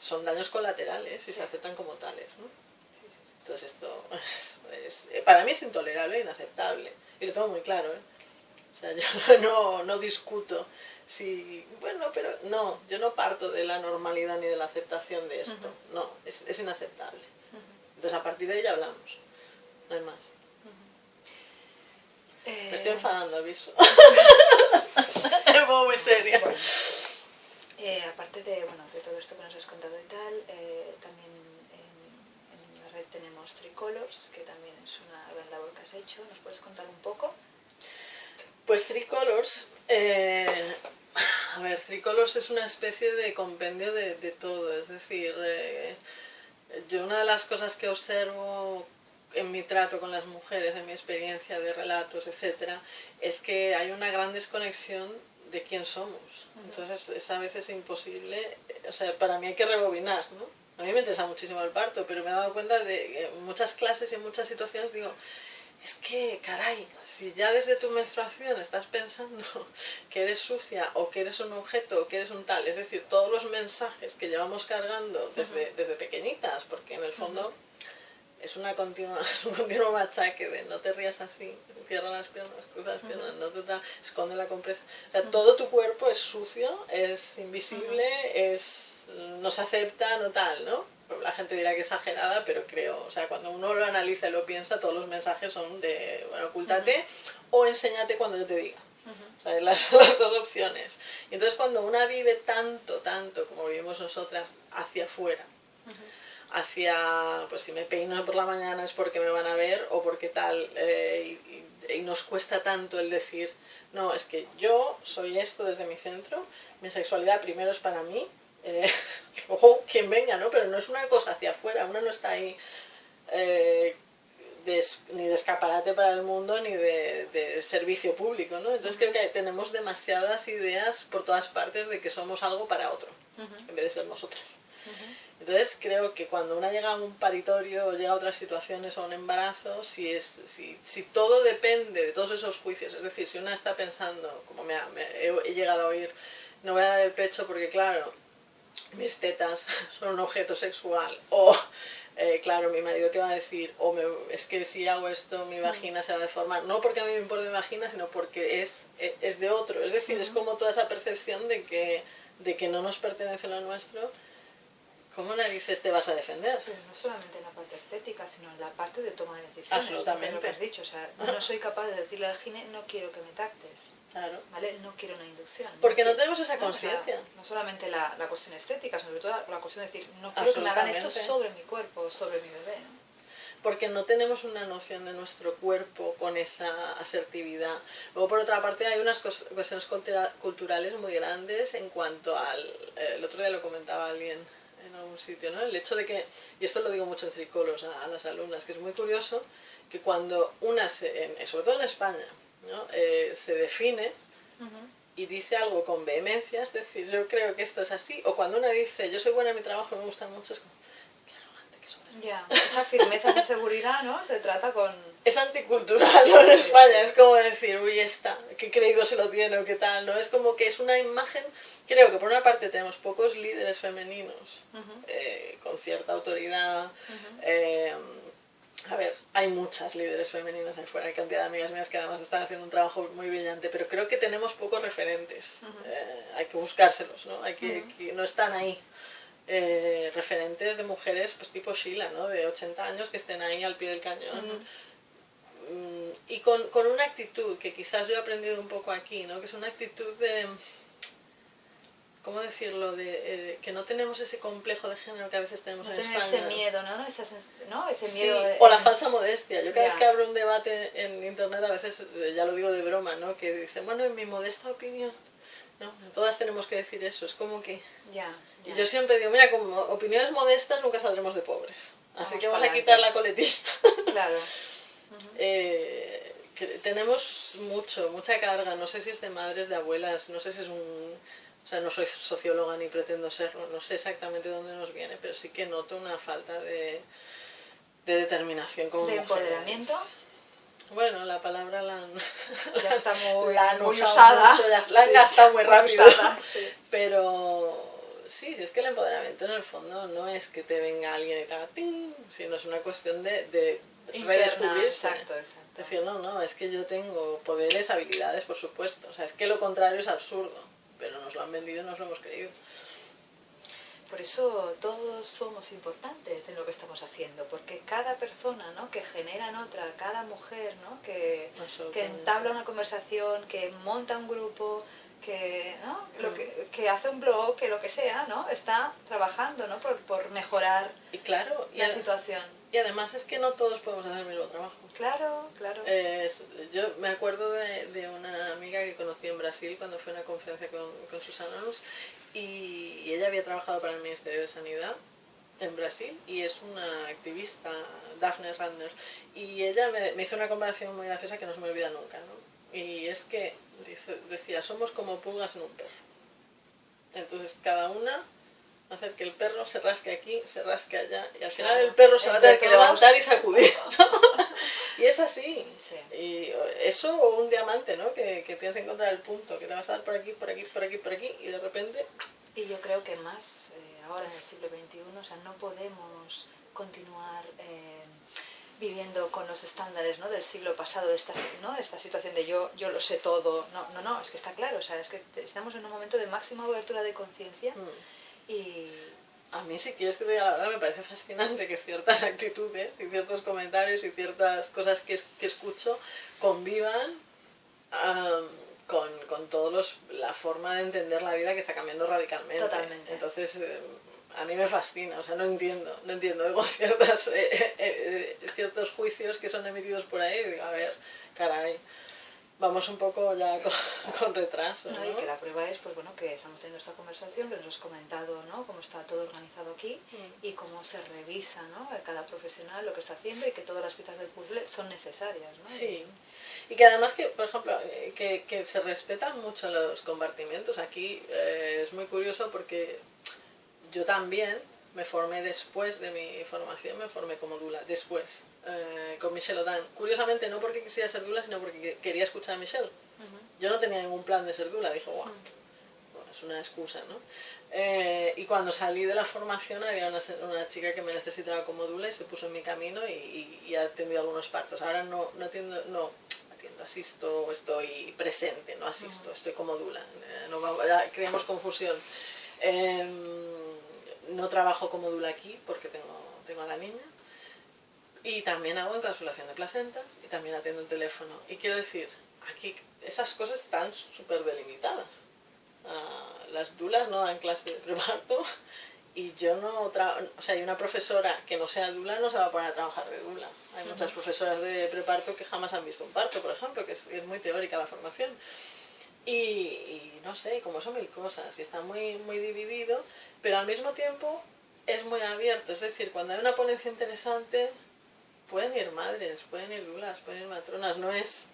son daños colaterales y se aceptan como tales, ¿no? Entonces esto para mí es intolerable e inaceptable y lo tengo muy claro, ¿eh? O sea, yo no discuto bueno, pero no, yo no parto de la normalidad ni de la aceptación de esto, no, es inaceptable. Entonces a partir de ella hablamos, no hay más. Me estoy enfadando, aviso. Es muy seria. Bueno, aparte de todo esto que nos has contado y tal, también en la red tenemos Tricolors, que también es una gran labor que has hecho. ¿Nos puedes contar un poco? Pues Tricolors, a ver, Tricolors es una especie de compendio de todo, es decir, yo una de las cosas que observo en mi trato con las mujeres, en mi experiencia de relatos, etcétera, es que hay una gran desconexión de quién somos. Entonces es a veces imposible, o sea, para mí hay que rebobinar, ¿no? A mí me interesa muchísimo el parto, pero me he dado cuenta de que en muchas clases y en muchas situaciones digo, es que, caray, si ya desde tu menstruación estás pensando que eres sucia o que eres un objeto o que eres un tal, es decir, todos los mensajes que llevamos cargando desde pequeñitas, porque en el fondo es un continuo machaque de no te rías así, cierra las piernas, cruza las piernas, esconde la compresa. O sea, todo tu cuerpo es sucio, es invisible, no se acepta, no tal, ¿no? La gente dirá que exagerada, pero creo, o sea, cuando uno lo analiza y lo piensa, todos los mensajes son de, bueno, ocúltate o enséñate cuando yo te diga. O sea, las dos opciones. Y entonces cuando una vive tanto, como vivimos nosotras, hacia afuera, hacia, pues si me peino por la mañana es porque me van a ver o porque tal, y nos cuesta tanto el decir, no, es que yo soy esto desde mi centro, mi sexualidad primero es para mí, luego quien venga, ¿no? Pero no es una cosa hacia afuera, uno no está ahí ni de escaparate para el mundo ni de servicio público, ¿no? Entonces creo que tenemos demasiadas ideas por todas partes de que somos algo para otro, en vez de ser nosotras. Entonces creo que cuando una llega a un paritorio o llega a otras situaciones o a un embarazo, si todo depende de todos esos juicios, es decir, si una está pensando, como he llegado a oír, no voy a dar el pecho porque claro, mis tetas son un objeto sexual, o claro, mi marido qué va a decir, o es que si hago esto mi vagina se va a deformar, no porque a mí me importe mi vagina, sino porque es de otro, es decir, es como toda esa percepción de que no nos pertenece lo nuestro. ¿Cómo narices te vas a defender? Pero no solamente en la parte estética, sino en la parte de toma de decisiones. Absolutamente. Lo que has dicho, o sea, no soy capaz de decirle al gine, no quiero que me tactes. Claro. ¿Vale? No quiero una inducción. Porque no tenemos esa conciencia. O sea, no solamente la cuestión estética, sino sobre todo la cuestión de decir, no quiero que me hagan esto sobre mi cuerpo, sobre mi bebé, ¿no? Porque no tenemos una noción de nuestro cuerpo con esa asertividad. Luego, por otra parte, hay unas cuestiones culturales muy grandes en cuanto al... el otro día lo comentaba alguien en algún sitio, ¿no? El hecho de que, y esto lo digo mucho en Circolos a las alumnas, que es muy curioso que cuando una, sobre todo en España, ¿no? Se define y dice algo con vehemencia, es decir, yo creo que esto es así, o cuando una dice, yo soy buena en mi trabajo, me gusta mucho, es como, qué arrogante que soy. Ya, esa firmeza, esa seguridad, ¿no? Se trata con... Es anticultural, ¿no? En España, es como decir, uy, qué creído se lo tiene o qué tal, ¿no? Es como que es una imagen, creo que por una parte tenemos pocos líderes femeninos con cierta autoridad, a ver, hay muchas líderes femeninas ahí fuera, hay cantidad de amigas mías que además están haciendo un trabajo muy brillante, pero creo que tenemos pocos referentes, hay que buscárselos, ¿no? Que no están ahí. Referentes de mujeres pues tipo Sheila, ¿no? De 80 años que estén ahí al pie del cañón y con una actitud que quizás yo he aprendido un poco aquí, ¿no? Que es una actitud de, ¿cómo decirlo? De que no tenemos ese complejo de género que a veces tenemos en España. Ese miedo, ¿no? Ese miedo sí, o la falsa modestia. Yo cada vez que abro un debate en internet a veces, ya lo digo de broma, ¿no? Que dicen, bueno, en mi modesta opinión, ¿no? Todas tenemos que decir eso, es como que... Y yo siempre digo, mira, como opiniones modestas nunca saldremos de pobres. Así que vamos a quitar la coletilla. Claro. Tenemos mucha carga, no sé si es de madres, de abuelas, no sé si es o sea, no soy socióloga ni pretendo serlo, no sé exactamente dónde nos viene, pero sí que noto una falta de determinación como ¿De mujeres. empoderamiento? Bueno, la palabra ya está muy muy usada. Mucho, la han gastado muy rápido. Usada, sí. Pero sí, es que el empoderamiento en el fondo no es que te venga alguien y te haga ¡ting!, sino es una cuestión de redescubrirse. Exacto. Es decir, no, es que yo tengo poderes, habilidades, por supuesto. O sea, es que lo contrario es absurdo, pero nos lo han vendido y nos lo hemos creído. Por eso todos somos importantes en lo que estamos haciendo, porque cada persona, ¿no? Que genera en otra, cada mujer, ¿no? que entabla una conversación, que monta un grupo, que, ¿no? que hace un blog, que lo que sea, ¿no? Está trabajando, ¿no? por mejorar la situación. Y además es que no todos podemos hacer el mismo trabajo. Claro. Yo me acuerdo de una amiga que conocí en Brasil cuando fue a una conferencia con Susana Rus, y ella había trabajado para el Ministerio de Sanidad en Brasil y es una activista, Daphne Randers, y ella me hizo una comparación muy graciosa que no se me olvida nunca, ¿no? Y es que decía, somos como pulgas en un perro. Entonces cada una hacer que el perro se rasque aquí, se rasque allá, y al final el perro se va a tener que levantar y sacudir, ¿no? Y es así. Sí. Y eso o un diamante, ¿no? Que tienes que encontrar el punto, que te vas a dar por aquí, y de repente... Y yo creo que más ahora en el siglo XXI, o sea, no podemos continuar viviendo con los estándares, ¿no? Del siglo pasado, de esta situación de yo lo sé todo. No, es que está claro, o sea, es que estamos en un momento de máxima abertura de conciencia. Y a mí, si quieres que te diga la verdad, me parece fascinante que ciertas actitudes y ciertos comentarios y ciertas cosas que escucho convivan con todos la forma de entender la vida que está cambiando radicalmente. Totalmente. Entonces, a mí me fascina, o sea, no entiendo. Digo ciertos juicios que son emitidos por ahí y digo, a ver, caray, vamos un poco ya con retraso, ¿no? Y que la prueba es, pues bueno, que estamos teniendo esta conversación, que nos has comentado, ¿no?, cómo está todo organizado aquí y cómo se revisa, ¿no?, cada profesional lo que está haciendo y que todas las piezas del puzzle son necesarias, ¿no? Sí. Y que además que, por ejemplo, que se respetan mucho los compartimentos. Aquí es muy curioso porque yo también me formé después de mi formación, me formé como dula, después, con Michelle Odan. Curiosamente, no porque quisiera ser dula, sino porque quería escuchar a Michelle. Yo no tenía ningún plan de ser dula, dije, wow, bueno, es una excusa, ¿no? Y cuando salí de la formación había una chica que me necesitaba como dula y se puso en mi camino y ha atendido algunos partos. Ahora no atiendo, asisto, estoy presente, no asisto, estoy como dula. Creamos confusión. No trabajo como dula aquí porque tengo a la niña y también hago encapsulación de placentas y también atiendo el teléfono. Y quiero decir, aquí esas cosas están súper delimitadas. Las dulas no dan clase de preparto y yo no o sea, hay una profesora que no sea dula no se va a poner a trabajar de dula. Hay muchas profesoras de preparto que jamás han visto un parto, por ejemplo, que es muy teórica la formación. Y no sé, como son mil cosas, y está muy, muy dividido, pero al mismo tiempo es muy abierto. Es decir, cuando hay una ponencia interesante, pueden ir madres, pueden ir dulas, pueden ir matronas, no es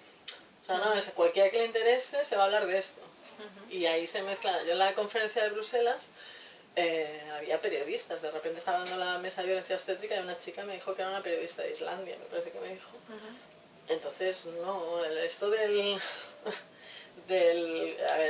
cualquiera que le interese se va a hablar de esto. Y ahí se mezcla. Yo en la conferencia de Bruselas había periodistas, de repente estaba dando la mesa de violencia obstétrica y una chica me dijo que era una periodista de Islandia, me parece que me dijo. Entonces, no, esto del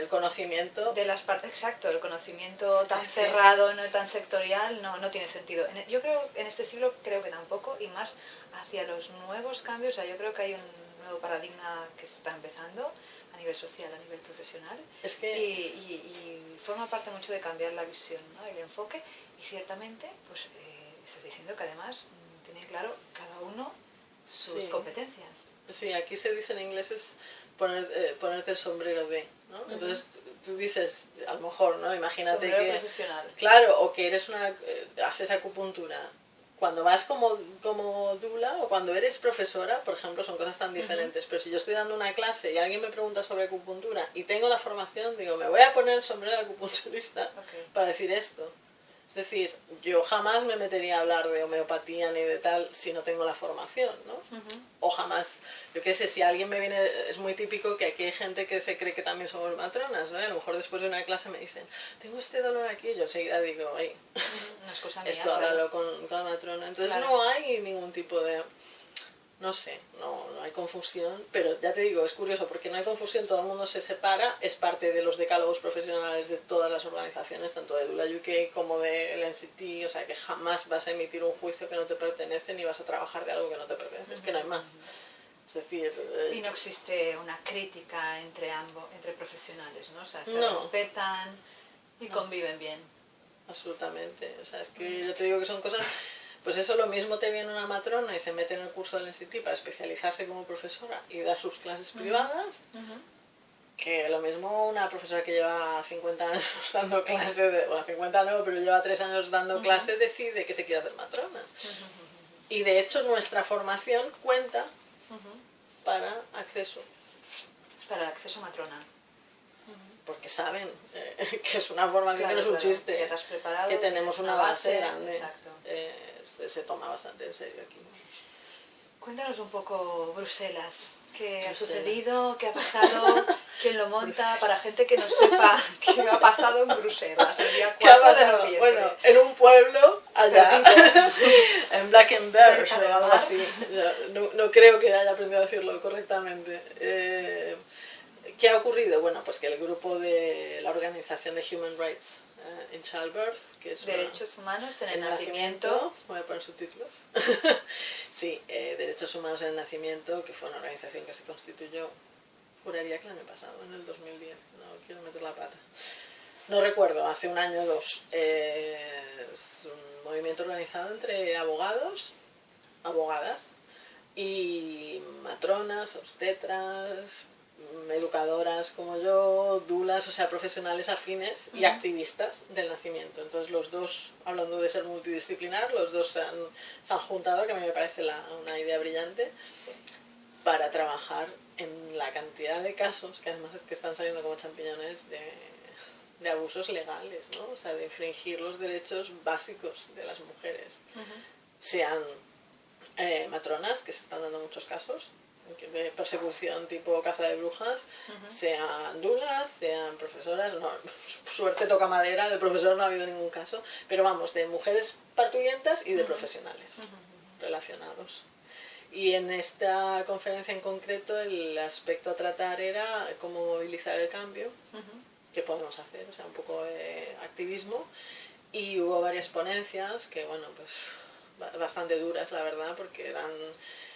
conocimiento de las partes, exacto, el conocimiento tan cerrado, no tan sectorial, no tiene sentido. Yo creo, en este siglo creo que tampoco, y más hacia los nuevos cambios. O sea, yo creo que hay un nuevo paradigma que se está empezando a nivel social, a nivel profesional, y forma parte mucho de cambiar la visión, ¿no?, el enfoque, y ciertamente pues está diciendo que además tiene claro cada uno sus competencias. Sí, aquí se dice en inglés es ponerte el sombrero de, ¿no? Entonces tú dices, a lo mejor, ¿no? Imagínate sombrero que profesional. Claro, o que eres haces acupuntura. Cuando vas como dula o cuando eres profesora, por ejemplo, son cosas tan diferentes. Pero si yo estoy dando una clase y alguien me pregunta sobre acupuntura y tengo la formación, digo, me voy a poner el sombrero de acupunturista para decir esto. Es decir, yo jamás me metería a hablar de homeopatía ni de tal si no tengo la formación, ¿no? O jamás, yo qué sé, si alguien me viene, es muy típico que aquí hay gente que se cree que también somos matronas, ¿no? A lo mejor después de una clase me dicen, tengo este dolor aquí, y yo enseguida digo, ay, no es cosa mía, esto háblalo con la matrona. Entonces no hay ningún tipo de... No sé, no hay confusión, pero ya te digo, es curioso, porque no hay confusión, todo el mundo se separa, es parte de los decálogos profesionales de todas las organizaciones, tanto de Dula UK como del NCT, o sea que jamás vas a emitir un juicio que no te pertenece ni vas a trabajar de algo que no te pertenece, es que no hay más. Es decir... y no existe una crítica entre profesionales, ¿no? O sea, se respetan y conviven bien. Absolutamente, o sea, es que yo te digo que son cosas... Pues eso, lo mismo te viene una matrona y se mete en el curso del NCT para especializarse como profesora y dar sus clases privadas, que lo mismo una profesora que lleva 50 años dando clases, bueno, 50 no, pero lleva 3 años dando clases, decide que se quiere hacer matrona. Y de hecho nuestra formación cuenta para acceso. Para el acceso a matrona. Porque saben que es una formación que no es un chiste, que tenemos una base grande. Se toma bastante en serio aquí. Cuéntanos un poco Bruselas. ¿Qué ha sucedido? ¿Qué ha pasado? ¿Quién lo monta? Para gente que no sepa qué ha pasado en Bruselas el día 4 de noviembre. Bueno, en un pueblo allá, en Blankenberg o algo así. No creo que haya aprendido a decirlo correctamente. ¿Qué ha ocurrido? Bueno, pues que el grupo de la organización de Human Rights in Childbirth, que es Derechos Humanos en el Nacimiento. Voy a poner subtítulos. Sí, Derechos Humanos en el Nacimiento, que fue una organización que se constituyó, juraría que el año pasado, en el 2010, no quiero meter la pata. No recuerdo, hace un año o dos. Es un movimiento organizado entre abogados, abogadas y matronas, obstetras, educadoras como yo, dulas, o sea, profesionales afines y activistas del nacimiento. Entonces los dos, hablando de ser multidisciplinar, los dos se han juntado, que a mí me parece una idea brillante, Sí. para trabajar en la cantidad de casos, que además es que están saliendo como champiñones, de abusos legales, ¿no? O sea, de infringir los derechos básicos de las mujeres. Sean matronas, que se están dando muchos casos, de persecución tipo caza de brujas, sean dulas, sean profesoras, no, suerte toca madera, de profesor no ha habido ningún caso, pero vamos, de mujeres parturientas y de profesionales relacionados. Y en esta conferencia en concreto el aspecto a tratar era cómo movilizar el cambio, qué podemos hacer, o sea, un poco de activismo, y hubo varias ponencias que, bueno, pues bastante duras, la verdad, porque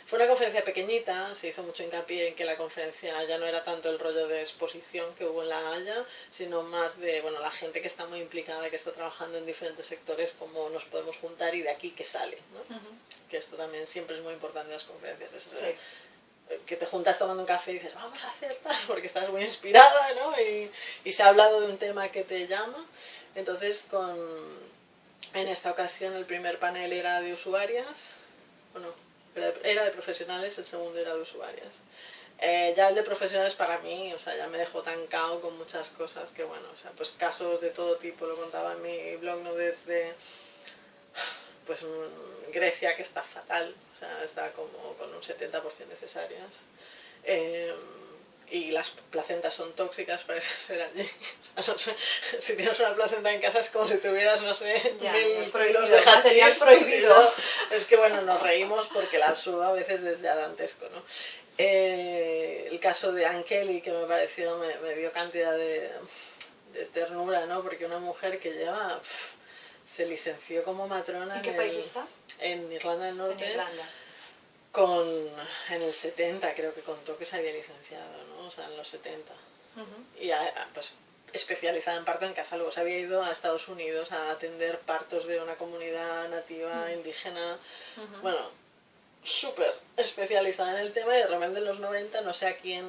fue una conferencia pequeñita, se hizo mucho hincapié en que la conferencia ya no era tanto el rollo de exposición que hubo en La Haya, sino más de, bueno, la gente que está muy implicada, que está trabajando en diferentes sectores, cómo nos podemos juntar y de aquí qué sale, ¿no? Que esto también siempre es muy importante en las conferencias, que te juntas tomando un café y dices, vamos a hacer tal, porque estás muy inspirada, ¿no? Y se ha hablado de un tema que te llama. Entonces, en esta ocasión el primer panel era de usuarias, bueno, era de profesionales, el segundo era de usuarias. Ya el de profesionales para mí, o sea, ya me dejó tan cao con muchas cosas que, bueno, o sea, pues casos de todo tipo, lo contaba en mi blog, ¿no? Desde, pues, Grecia, que está fatal, o sea, está como con un 70% de cesáreas. Y las placentas son tóxicas, parece ser allí. O sea, no sé, si tienes una placenta en casa es como si tuvieras, no sé, Ya, 1000 prohibido, kilos de hachís prohibido. Es que, bueno, nos reímos porque el absurdo a veces es ya dantesco, ¿no? El caso de Ann Kelly, que me pareció, me dio cantidad de ternura, ¿no? Porque una mujer que lleva... se licenció como matrona. ¿En qué país está? En Irlanda del Norte. En Irlanda. En el 70 creo que contó que se había licenciado, ¿no? O sea, en los 70. Y pues especializada en parto en casa, luego se había ido a Estados Unidos a atender partos de una comunidad nativa indígena. Bueno, súper especializada en el tema, y de repente en los 90 no sé a quién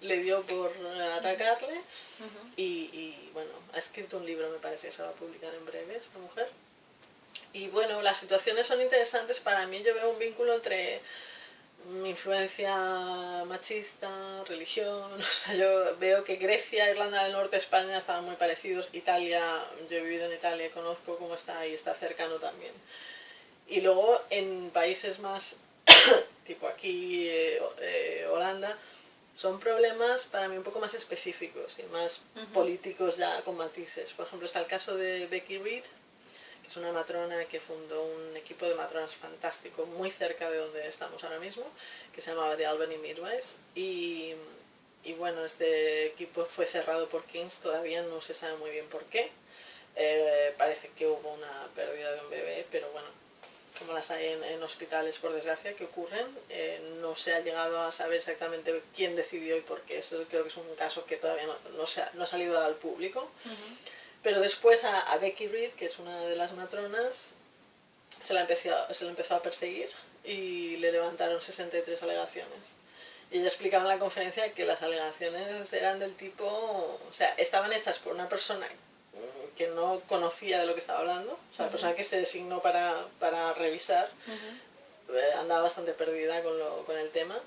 le dio por atacarle. Y bueno, ha escrito un libro, me parece que se va a publicar en breve esta mujer. Y bueno, las situaciones son interesantes. Para mí, yo veo un vínculo entre influencia machista, religión. O sea, yo veo que Grecia, Irlanda del Norte, España estaban muy parecidos. Italia, yo he vivido en Italia y conozco cómo está y está cercano también. Y luego en países más, tipo aquí, Holanda, son problemas para mí un poco más específicos y más políticos ya con matices. Por ejemplo, está el caso de Becky Reed, es una matrona que fundó un equipo de matronas fantástico muy cerca de donde estamos ahora mismo, que se llamaba The Albany Midwives, y bueno, este equipo fue cerrado por King's, todavía no se sabe muy bien por qué. Parece que hubo una pérdida de un bebé, pero bueno, como las hay en hospitales, por desgracia, que ocurren, no se ha llegado a saber exactamente quién decidió y por qué. Eso creo que es un caso que todavía no ha salido al público. Pero después a Becky Reed, que es una de las matronas, se la empezó a perseguir y le levantaron 63 alegaciones. Y ella explicaba en la conferencia que las alegaciones eran del tipo, o sea, estaban hechas por una persona que no conocía de lo que estaba hablando, o sea, la persona que se designó para revisar, andaba bastante perdida con el tema.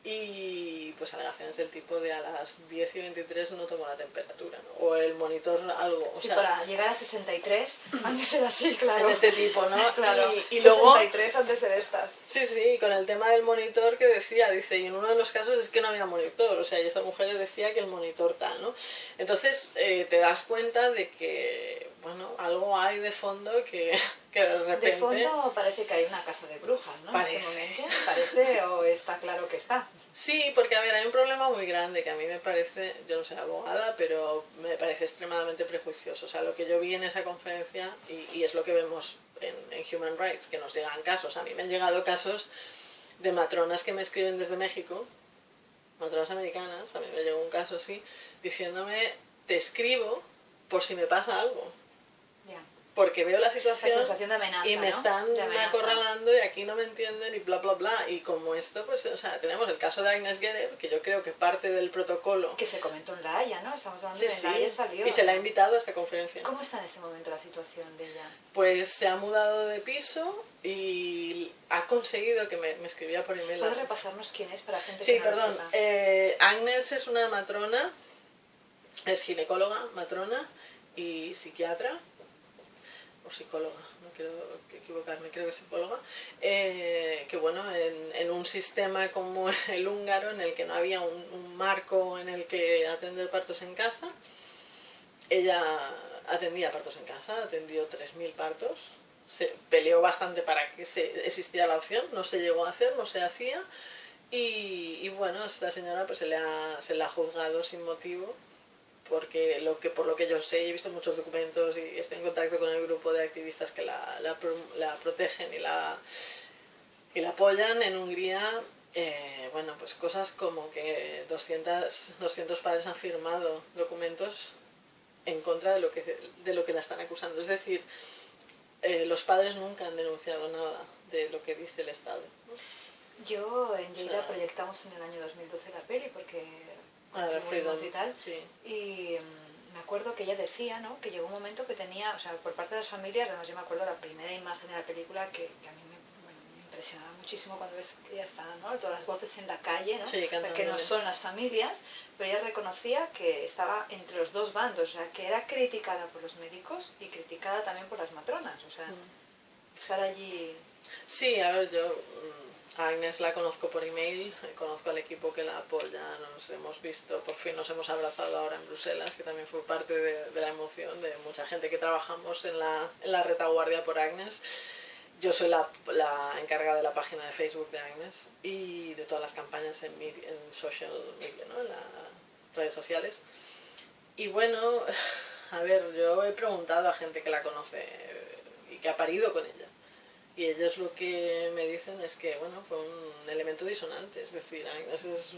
Y pues alegaciones del tipo de a las 10:23 no tomó la temperatura, ¿no? O el monitor algo. O Sí, sea, para llegar a 63 han de ser así, claro. En este tipo, ¿no? Claro, y luego, 63 han de ser estas. Sí, con el tema del monitor que dice, y en uno de los casos es que no había monitor, o sea, y esta mujer decía que el monitor tal, ¿no? Entonces te das cuenta de que, bueno, algo hay de fondo que de repente... De fondo parece que hay una caza de brujas, ¿no? Parece. En este momento, parece, o está claro que está. Sí, porque a ver, hay un problema muy grande que a mí me parece, yo no soy abogada, pero me parece extremadamente prejuicioso. O sea, lo que yo vi en esa conferencia, y es lo que vemos en Human Rights, que nos llegan casos. A mí me han llegado casos de matronas que me escriben desde México, matronas americanas, a mí me llegó un caso así, diciéndome, te escribo por si me pasa algo. Yeah. porque veo la La situación sensación de amenaza, y me ¿no? están De amenaza. acorralando y aquí no me entienden y bla bla bla. Y como esto, pues, o sea, tenemos el caso de Agnes Gerev, que yo creo que parte del protocolo. Que se comentó en La Haya, ¿no? Estamos hablando Sí, de en La Haya salió. y se la ha invitado a esta conferencia. ¿Cómo está en este momento la situación de ella? Pues se ha mudado de piso y ha conseguido que me escribía por email. ¿Puedes repasarnos quién es para gente Sí, que no perdón. lo sepa? Agnes es una matrona, es ginecóloga, matrona y psiquiatra, o psicóloga, no quiero equivocarme, creo que es psicóloga, que bueno, en un sistema como el húngaro, en el que no había un marco en el que atender partos en casa, ella atendía partos en casa, atendió 3000 partos, se peleó bastante para que existiera la opción, no se llegó a hacer, no se hacía, y bueno, a esta señora pues se le ha juzgado sin motivo, porque por lo que yo sé, he visto muchos documentos y estoy en contacto con el grupo de activistas que la protegen y la apoyan en Hungría. Bueno, pues cosas como que 200 padres han firmado documentos en contra de lo que la están acusando. Es decir, los padres nunca han denunciado nada de lo que dice el Estado, ¿no? Yo en Lleida proyectamos en el año 2012 la peli porque fuimos y tal. Sí. Y me acuerdo que ella decía, ¿no?, que llegó un momento que tenía, o sea, por parte de las familias, además yo me acuerdo la primera imagen de la película que a mí me impresionaba muchísimo cuando ves que ya están, ¿no?, todas las voces en la calle, ¿no? Sí, o sea, que no son las familias, pero ella reconocía que estaba entre los dos bandos, o sea, que era criticada por los médicos y criticada también por las matronas, o sea, estar allí... Sí, a ver, yo a Agnes la conozco por email, conozco al equipo que la apoya, nos hemos visto, por fin nos hemos abrazado ahora en Bruselas, que también fue parte de la emoción de mucha gente que trabajamos en la retaguardia por Agnes. Yo soy la encargada de la página de Facebook de Agnes y de todas las campañas en social media, ¿no?, en las redes sociales. Y bueno, a ver, yo he preguntado a gente que la conoce y que ha parido con ella. Y ellos lo que me dicen es que, bueno, fue un elemento disonante, es decir, Agnes es,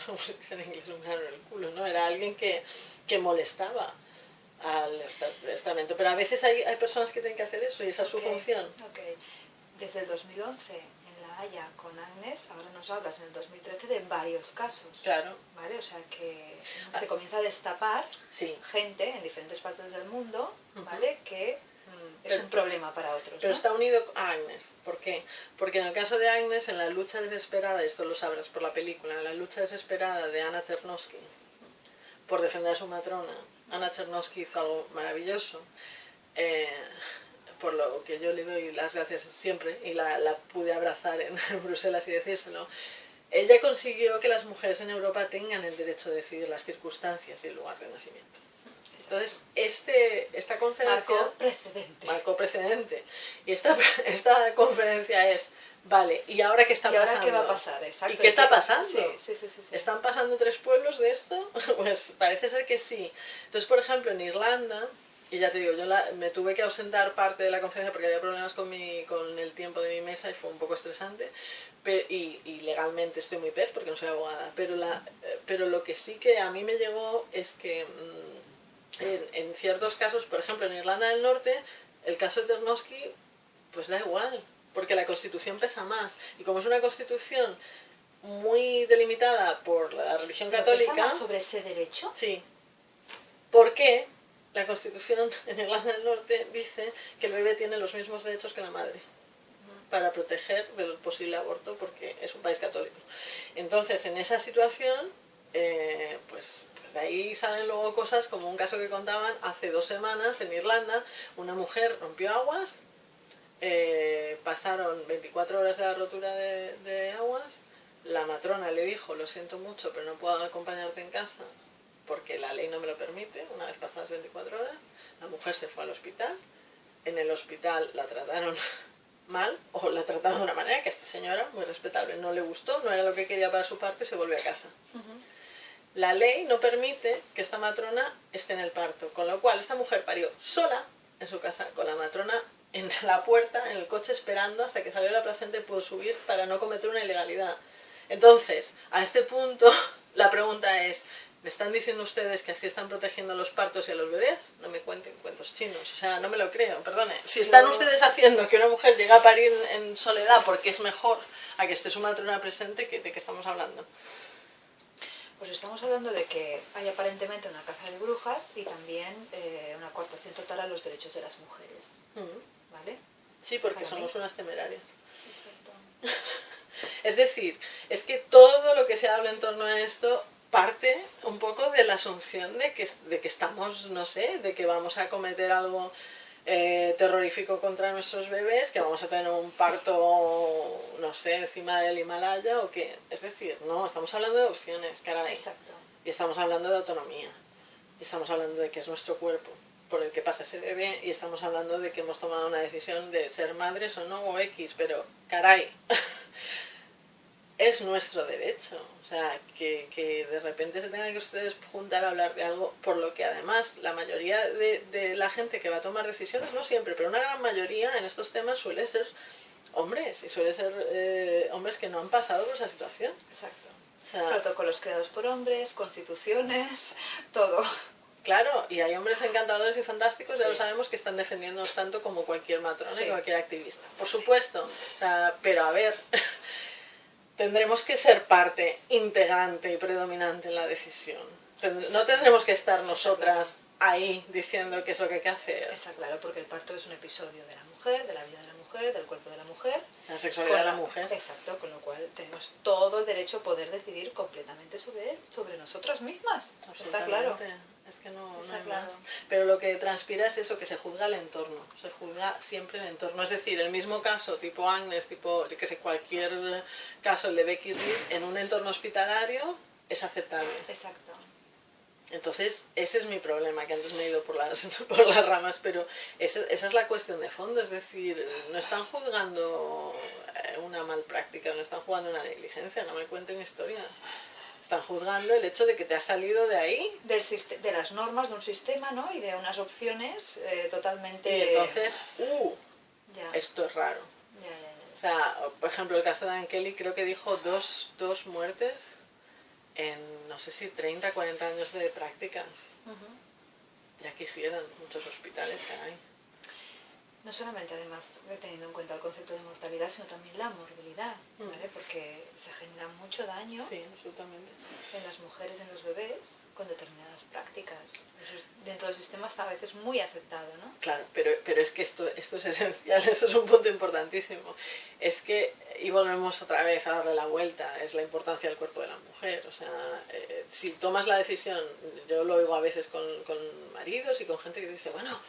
como se dice en inglés, un grano en el culo, ¿no? Era alguien que molestaba al estamento, pero a veces hay personas que tienen que hacer eso y esa es su función. Okay. Desde el 2011 en La Haya con Agnes, ahora nos hablas en el 2013 de varios casos. Claro. ¿Vale? O sea que se comienza a destapar gente en diferentes partes del mundo, ¿vale?, que es un problema para otros, ¿no? Pero está unido a Agnes. ¿Por qué? Porque en el caso de Agnes, en la lucha desesperada, esto lo sabrás por la película, en la lucha desesperada de Anna Chernovsky por defender a su matrona, Anna Chernovsky hizo algo maravilloso, por lo que yo le doy las gracias siempre, y la pude abrazar en Bruselas y decírselo. Ella consiguió que las mujeres en Europa tengan el derecho de decidir las circunstancias y el lugar de nacimiento. Entonces, esta conferencia... Marcó precedente. Y esta conferencia es, vale, ¿y ahora qué está pasando? ¿Y ahora qué va a pasar? Exacto. ¿Y qué está pasando? Sí. ¿Están pasando 3 pueblos de esto? Pues parece ser que sí. Entonces, por ejemplo, en Irlanda, y ya te digo, yo me tuve que ausentar parte de la conferencia porque había problemas con el tiempo de mi mesa y fue un poco estresante. Y legalmente estoy muy pez porque no soy abogada. Pero lo que sí que a mí me llegó es que... En ciertos casos, por ejemplo en Irlanda del Norte, el caso de Chernovsky, pues da igual, porque la Constitución pesa más. Y como es una Constitución muy delimitada por la religión católica... ¿Pesa más sobre ese derecho? Sí. ¿Por qué la Constitución en Irlanda del Norte dice que el bebé tiene los mismos derechos que la madre? Para proteger del posible aborto, porque es un país católico. Entonces, en esa situación, pues de ahí salen luego cosas como un caso que contaban hace 2 semanas en Irlanda. Una mujer rompió aguas, pasaron 24 horas de la rotura de aguas, la matrona le dijo, lo siento mucho, pero no puedo acompañarte en casa porque la ley no me lo permite, una vez pasadas 24 horas. La mujer se fue al hospital, en el hospital la trataron mal, o la trataron de una manera que a esta señora, muy respetable, no le gustó, no era lo que quería para su parte y se volvió a casa. La ley no permite que esta matrona esté en el parto, con lo cual esta mujer parió sola en su casa, con la matrona en la puerta, en el coche, esperando hasta que salió la placenta y pudo subir para no cometer una ilegalidad. Entonces, a este punto, la pregunta es, ¿Me están diciendo ustedes que así están protegiendo a los partos y a los bebés? No me cuenten cuentos chinos, o sea, no me lo creo, perdone. Si están ustedes haciendo que una mujer llegue a parir en soledad porque es mejor a que esté su matrona presente, ¿de qué estamos hablando? Pues estamos hablando de que hay aparentemente una caza de brujas y también una coartación total a los derechos de las mujeres, ¿vale? Sí, porque Para somos mí. unas temerarias. Exacto. Es decir, es que todo lo que se habla en torno a esto parte un poco de la asunción de que estamos, no sé, de que vamos a cometer algo terrorífico contra nuestros bebés, que vamos a tener un parto, no sé, encima del Himalaya o que... Es decir, no, estamos hablando de opciones, caray. Exacto. Y estamos hablando de autonomía. Y estamos hablando de que es nuestro cuerpo por el que pasa ese bebé y estamos hablando de que hemos tomado una decisión de ser madres o no, o X, pero caray... es nuestro derecho, o sea, que de repente se tengan que ustedes juntar a hablar de algo, por lo que además la mayoría de la gente que va a tomar decisiones, no siempre, pero una gran mayoría en estos temas suele ser hombres, y suele ser hombres que no han pasado por esa situación. Exacto. O sea, Protocolos creados por hombres, constituciones, todo. claro, y hay hombres encantadores y fantásticos, ya Sí. lo sabemos, que están defendiéndonos tanto como cualquier matrona Sí. y cualquier activista. Por supuesto, o sea, pero a ver... tendremos que ser parte integrante y predominante en la decisión. No tendremos que estar nosotras ahí diciendo qué es lo que hay que hacer. Está claro, porque el parto es un episodio de la mujer, de la vida de la mujer, del cuerpo de la mujer. La sexualidad de la mujer. Exacto, con lo cual tenemos todo el derecho a poder decidir completamente sobre nosotras mismas. Está claro. Es que no Está hay claro. más. Pero lo que transpira es eso, que se juzga el entorno. Se juzga siempre el entorno. Es decir, el mismo caso, tipo Agnes, tipo, yo que sé, cualquier caso, el de Becky Reed, en un entorno hospitalario es aceptable. Exacto. Entonces, ese es mi problema, que antes me he ido por las ramas, pero esa es la cuestión de fondo, es decir, no están juzgando una mal práctica, no están juzgando una negligencia, no me cuenten historias. Están juzgando el hecho de que te has salido de ahí. De las normas de un sistema, ¿no? Y de unas opciones totalmente... Y entonces, ya. esto es raro. Ya. O sea, por ejemplo, el caso de Ann Kelly creo que dijo dos muertes en, no sé si 30, 40 años de prácticas. Ya quisieran muchos hospitales, caray. No solamente, además, teniendo en cuenta el concepto de mortalidad, sino también la morbilidad, ¿vale? Porque se genera mucho daño sí, absolutamente. en las mujeres, en los bebés, con determinadas prácticas. Eso es, dentro del sistema está a veces muy aceptado, ¿no? Claro, pero es que esto es esencial, esto es un punto importantísimo. Es que, y volvemos otra vez a darle la vuelta, es la importancia del cuerpo de la mujer. O sea, si tomas la decisión, yo lo oigo a veces con maridos y con gente que dice, bueno,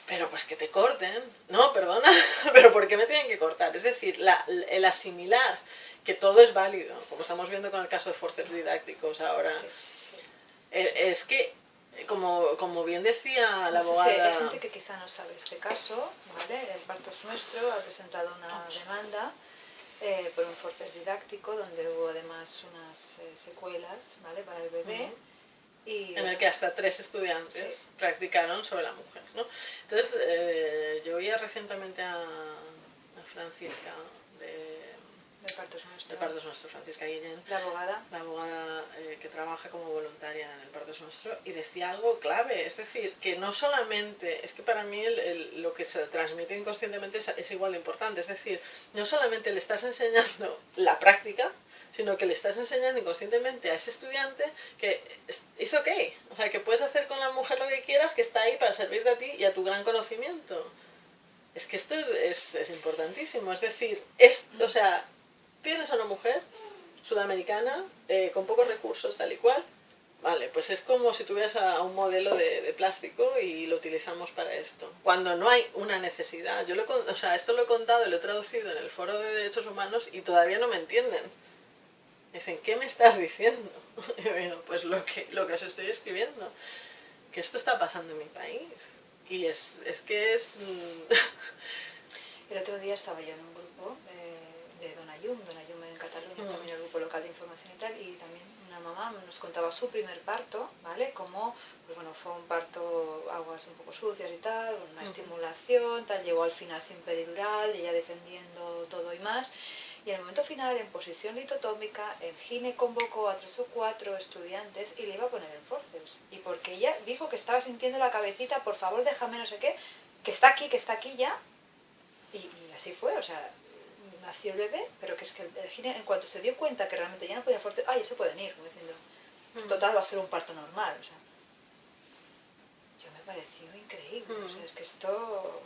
pero pues que te corten. No, perdona, pero ¿por qué me tienen que cortar? Es decir, el asimilar que todo es válido, como estamos viendo con el caso de forceps didácticos ahora, Sí. es que, como bien decía la abogada... Sí, hay gente que quizá no sabe este caso, ¿vale? El Parto es Nuestro ha presentado una demanda por un forceps didáctico donde hubo además unas secuelas, ¿vale? Para el bebé. Y, en el que hasta 3 estudiantes practicaron sobre la mujer, ¿no? Entonces, yo oía recientemente a Francisca de Partos Nuestro. De Partos Nuestro, Francisca Guillén, la abogada que trabaja como voluntaria en el Partos Nuestro, y decía algo clave, es decir, que no solamente, es que para mí lo que se transmite inconscientemente es igual de importante, es decir, no solamente le estás enseñando la práctica, sino que le estás enseñando inconscientemente a ese estudiante que es ok, o sea, que puedes hacer con la mujer lo que quieras, que está ahí para servirte a ti y a tu gran conocimiento. Es que esto es importantísimo, es decir, o sea, tienes a una mujer sudamericana con pocos recursos, tal y cual, vale, pues es como si tuvieras a un modelo de plástico y lo utilizamos para esto, cuando no hay una necesidad. Esto lo he contado y lo he traducido en el Foro de Derechos Humanos y todavía no me entienden. Dicen, ¿qué me estás diciendo? Y yo digo, pues lo que os estoy escribiendo, que esto está pasando en mi país. Y es que es... El otro día estaba yo en un grupo de Donayum en Cataluña, también el grupo local de información y tal, y también una mamá nos contaba su primer parto, ¿vale? Como, pues bueno, fue un parto, aguas un poco sucias y tal, una estimulación, tal, llegó al final sin peridural, ella defendiendo todo y más. Y en el momento final, en posición litotómica, el gine convocó a 3 o 4 estudiantes y le iba a poner el forceps. Y porque ella dijo que estaba sintiendo la cabecita, por favor déjame no sé qué, que está aquí ya. Y así fue, o sea, nació el bebé, pero que es que el gine, en cuanto se dio cuenta que realmente ya no podía forceps, ya se pueden ir, como diciendo, total, va a ser un parto normal, o sea. Yo me pareció increíble, o sea, es que esto...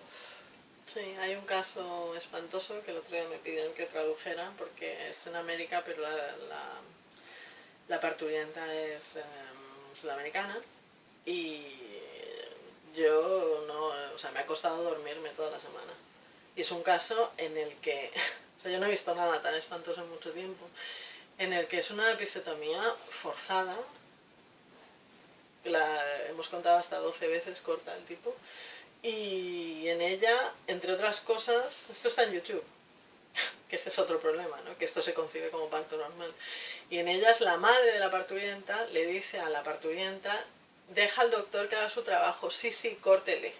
Sí, hay un caso espantoso que el otro día me pidieron que tradujera porque es en América, pero la parturienta es sudamericana y yo no, o sea, me ha costado dormirme toda la semana. Y es un caso en el que, o sea, yo no he visto nada tan espantoso en mucho tiempo, en el que es una episiotomía forzada, la hemos contado hasta 12 veces, corta el tipo, y en ella, entre otras cosas, esto está en YouTube, que este es otro problema, ¿no? Que esto se concibe como parto normal, y en ellas la madre de la parturienta le dice a la parturienta, deja al doctor que haga su trabajo, sí, córtele.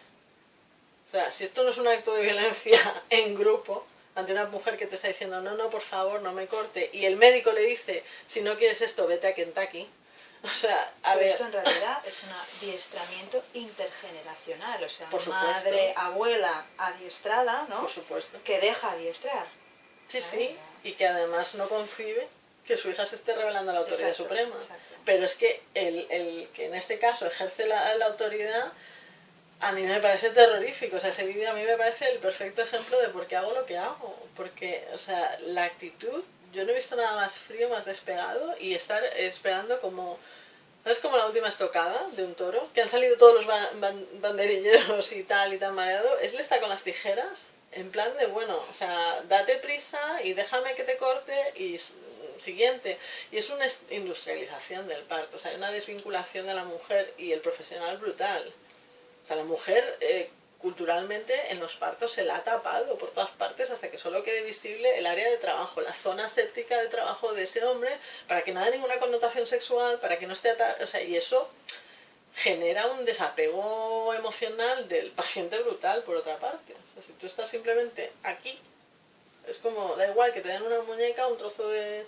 O sea, si esto no es un acto de violencia en grupo, ante una mujer que te está diciendo, no, por favor, no me corte, y el médico le dice, si no quieres esto, vete a Kentucky. O sea, a ver... Esto en realidad es un adiestramiento intergeneracional, o sea, por supuesto, madre, abuela adiestrada, ¿no? Por supuesto. Que deja adiestrar. Sí, sí, y que además no concibe que su hija se esté revelando a la autoridad suprema. Exacto. Pero es que el que en este caso ejerce la autoridad, a mí me parece terrorífico. O sea, ese vídeo a mí me parece el perfecto ejemplo de por qué hago lo que hago. Porque, o sea, la actitud, yo no he visto nada más frío, más despegado, y estar esperando como... ¿Sabes? Como la última estocada de un toro, que han salido todos los banderilleros y tal mareado. Él está con las tijeras, en plan de, bueno, o sea, date prisa y déjame que te corte y siguiente. Y es una industrialización del parto, o sea, hay una desvinculación de la mujer y el profesional brutal. O sea, la mujer culturalmente en los partos se la ha tapado por todas partes hasta que solo quede visible el área de trabajo, la zona séptica de trabajo de ese hombre, para que no haya ninguna connotación sexual, para que no esté o sea, y eso genera un desapego emocional del paciente brutal, por otra parte. O sea, si tú estás simplemente aquí, es como, da igual que te den una muñeca, un trozo de...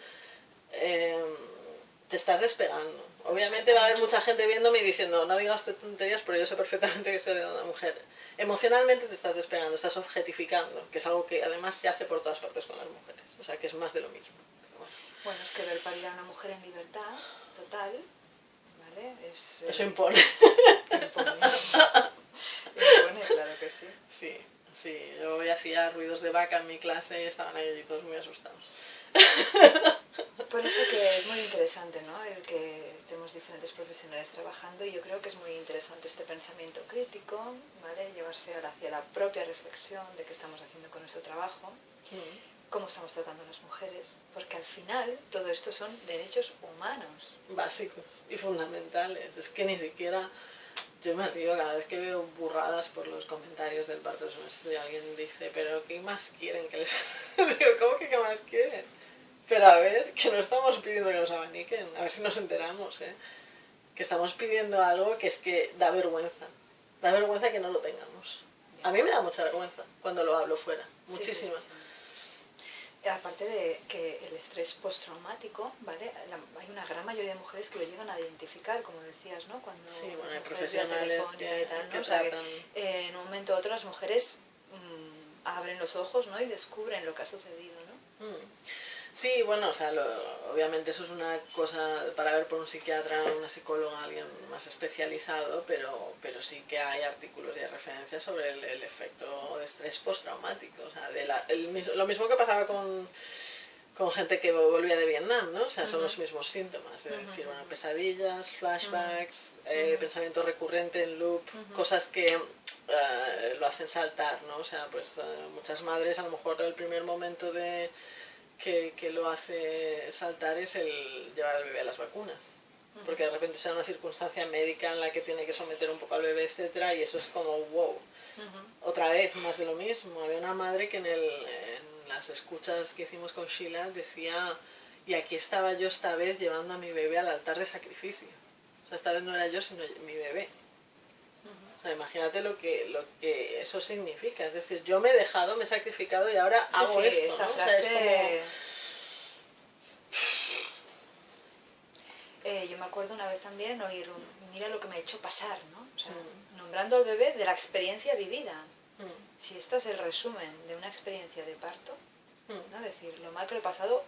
te estás despegando. Obviamente va a haber mucha gente viéndome y diciendo, no digas tonterías, pero yo sé perfectamente que estoy de una mujer. Emocionalmente te estás despegando, estás objetificando, que es algo que además se hace por todas partes con las mujeres. O sea, que es más de lo mismo. Bueno, es que ver parir a una mujer en libertad total, ¿vale? Eso impone. Impone, claro que sí. Sí, yo hacía ruidos de vaca en mi clase y estaban ahí todos muy asustados. Por eso que es muy interesante, ¿no? El que tenemos diferentes profesionales trabajando, y yo creo que es muy interesante este pensamiento crítico, ¿vale? Llevarse hacia la propia reflexión de qué estamos haciendo con nuestro trabajo, cómo estamos tratando a las mujeres, porque al final todo esto son derechos humanos. Básicos y fundamentales. Es que ni siquiera... Yo me río cada vez que veo burradas por los comentarios del parto de semestre y alguien dice, pero ¿qué más quieren que les...? Digo, ¿cómo que qué más quieren? Pero a ver, que no estamos pidiendo que nos abaniquen, a ver si nos enteramos, ¿eh? Que estamos pidiendo algo que es que da vergüenza que no lo tengamos. A mí me da mucha vergüenza cuando lo hablo fuera, muchísima. Sí. Aparte de que el estrés postraumático, ¿vale? Hay una gran mayoría de mujeres que lo llegan a identificar, como decías, ¿no? Cuando sí, bueno, hay profesionales que, y tal, ¿no? que o sea, tratan... que, en un momento u otro las mujeres abren los ojos, ¿no? Y descubren lo que ha sucedido, ¿no? Sí, bueno, o sea, obviamente eso es una cosa para ver por un psiquiatra, una psicóloga, alguien más especializado, pero sí que hay artículos y hay referencias sobre el efecto de estrés postraumático. O sea, lo mismo que pasaba con gente que volvía de Vietnam, ¿no? O sea, son los mismos síntomas, es decir, bueno, pesadillas, flashbacks, pensamiento recurrente en loop, cosas que lo hacen saltar, ¿no? O sea, pues muchas madres a lo mejor el primer momento de... Que lo hace saltar es el llevar al bebé a las vacunas, porque de repente sea una circunstancia médica en la que tiene que someter un poco al bebé, etcétera, y eso es como wow, otra vez más de lo mismo. Había una madre que en las escuchas que hicimos con Sheila decía, y aquí estaba yo esta vez llevando a mi bebé al altar de sacrificio, o sea, esta vez no era yo sino mi bebé, O sea, imagínate lo que eso significa. Es decir, yo me he dejado, me he sacrificado y ahora hago sí, esto, ¿no? O sea, es como... Yo me acuerdo una vez también oír mira lo que me ha hecho pasar, ¿no? O sea, nombrando al bebé de la experiencia vivida. Si este es el resumen de una experiencia de parto, ¿no? Es decir, lo mal que lo he pasado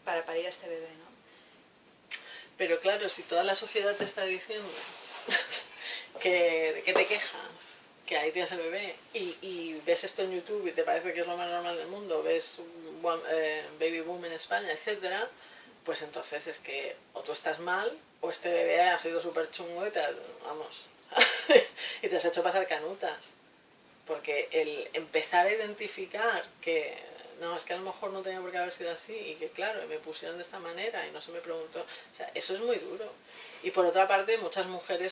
para parir a este bebé, ¿no? Pero claro, si toda la sociedad te está diciendo que te quejas, que ahí tienes el bebé, y ves esto en YouTube y te parece que es lo más normal del mundo, ves Baby Boom en España, etcétera, pues entonces es que o tú estás mal o este bebé ha sido súper chungo y y te has hecho pasar canutas. Porque el empezar a identificar que no, es que a lo mejor no tenía por qué haber sido así y que claro, me pusieron de esta manera y no se me preguntó, o sea, eso es muy duro. Y por otra parte, muchas mujeres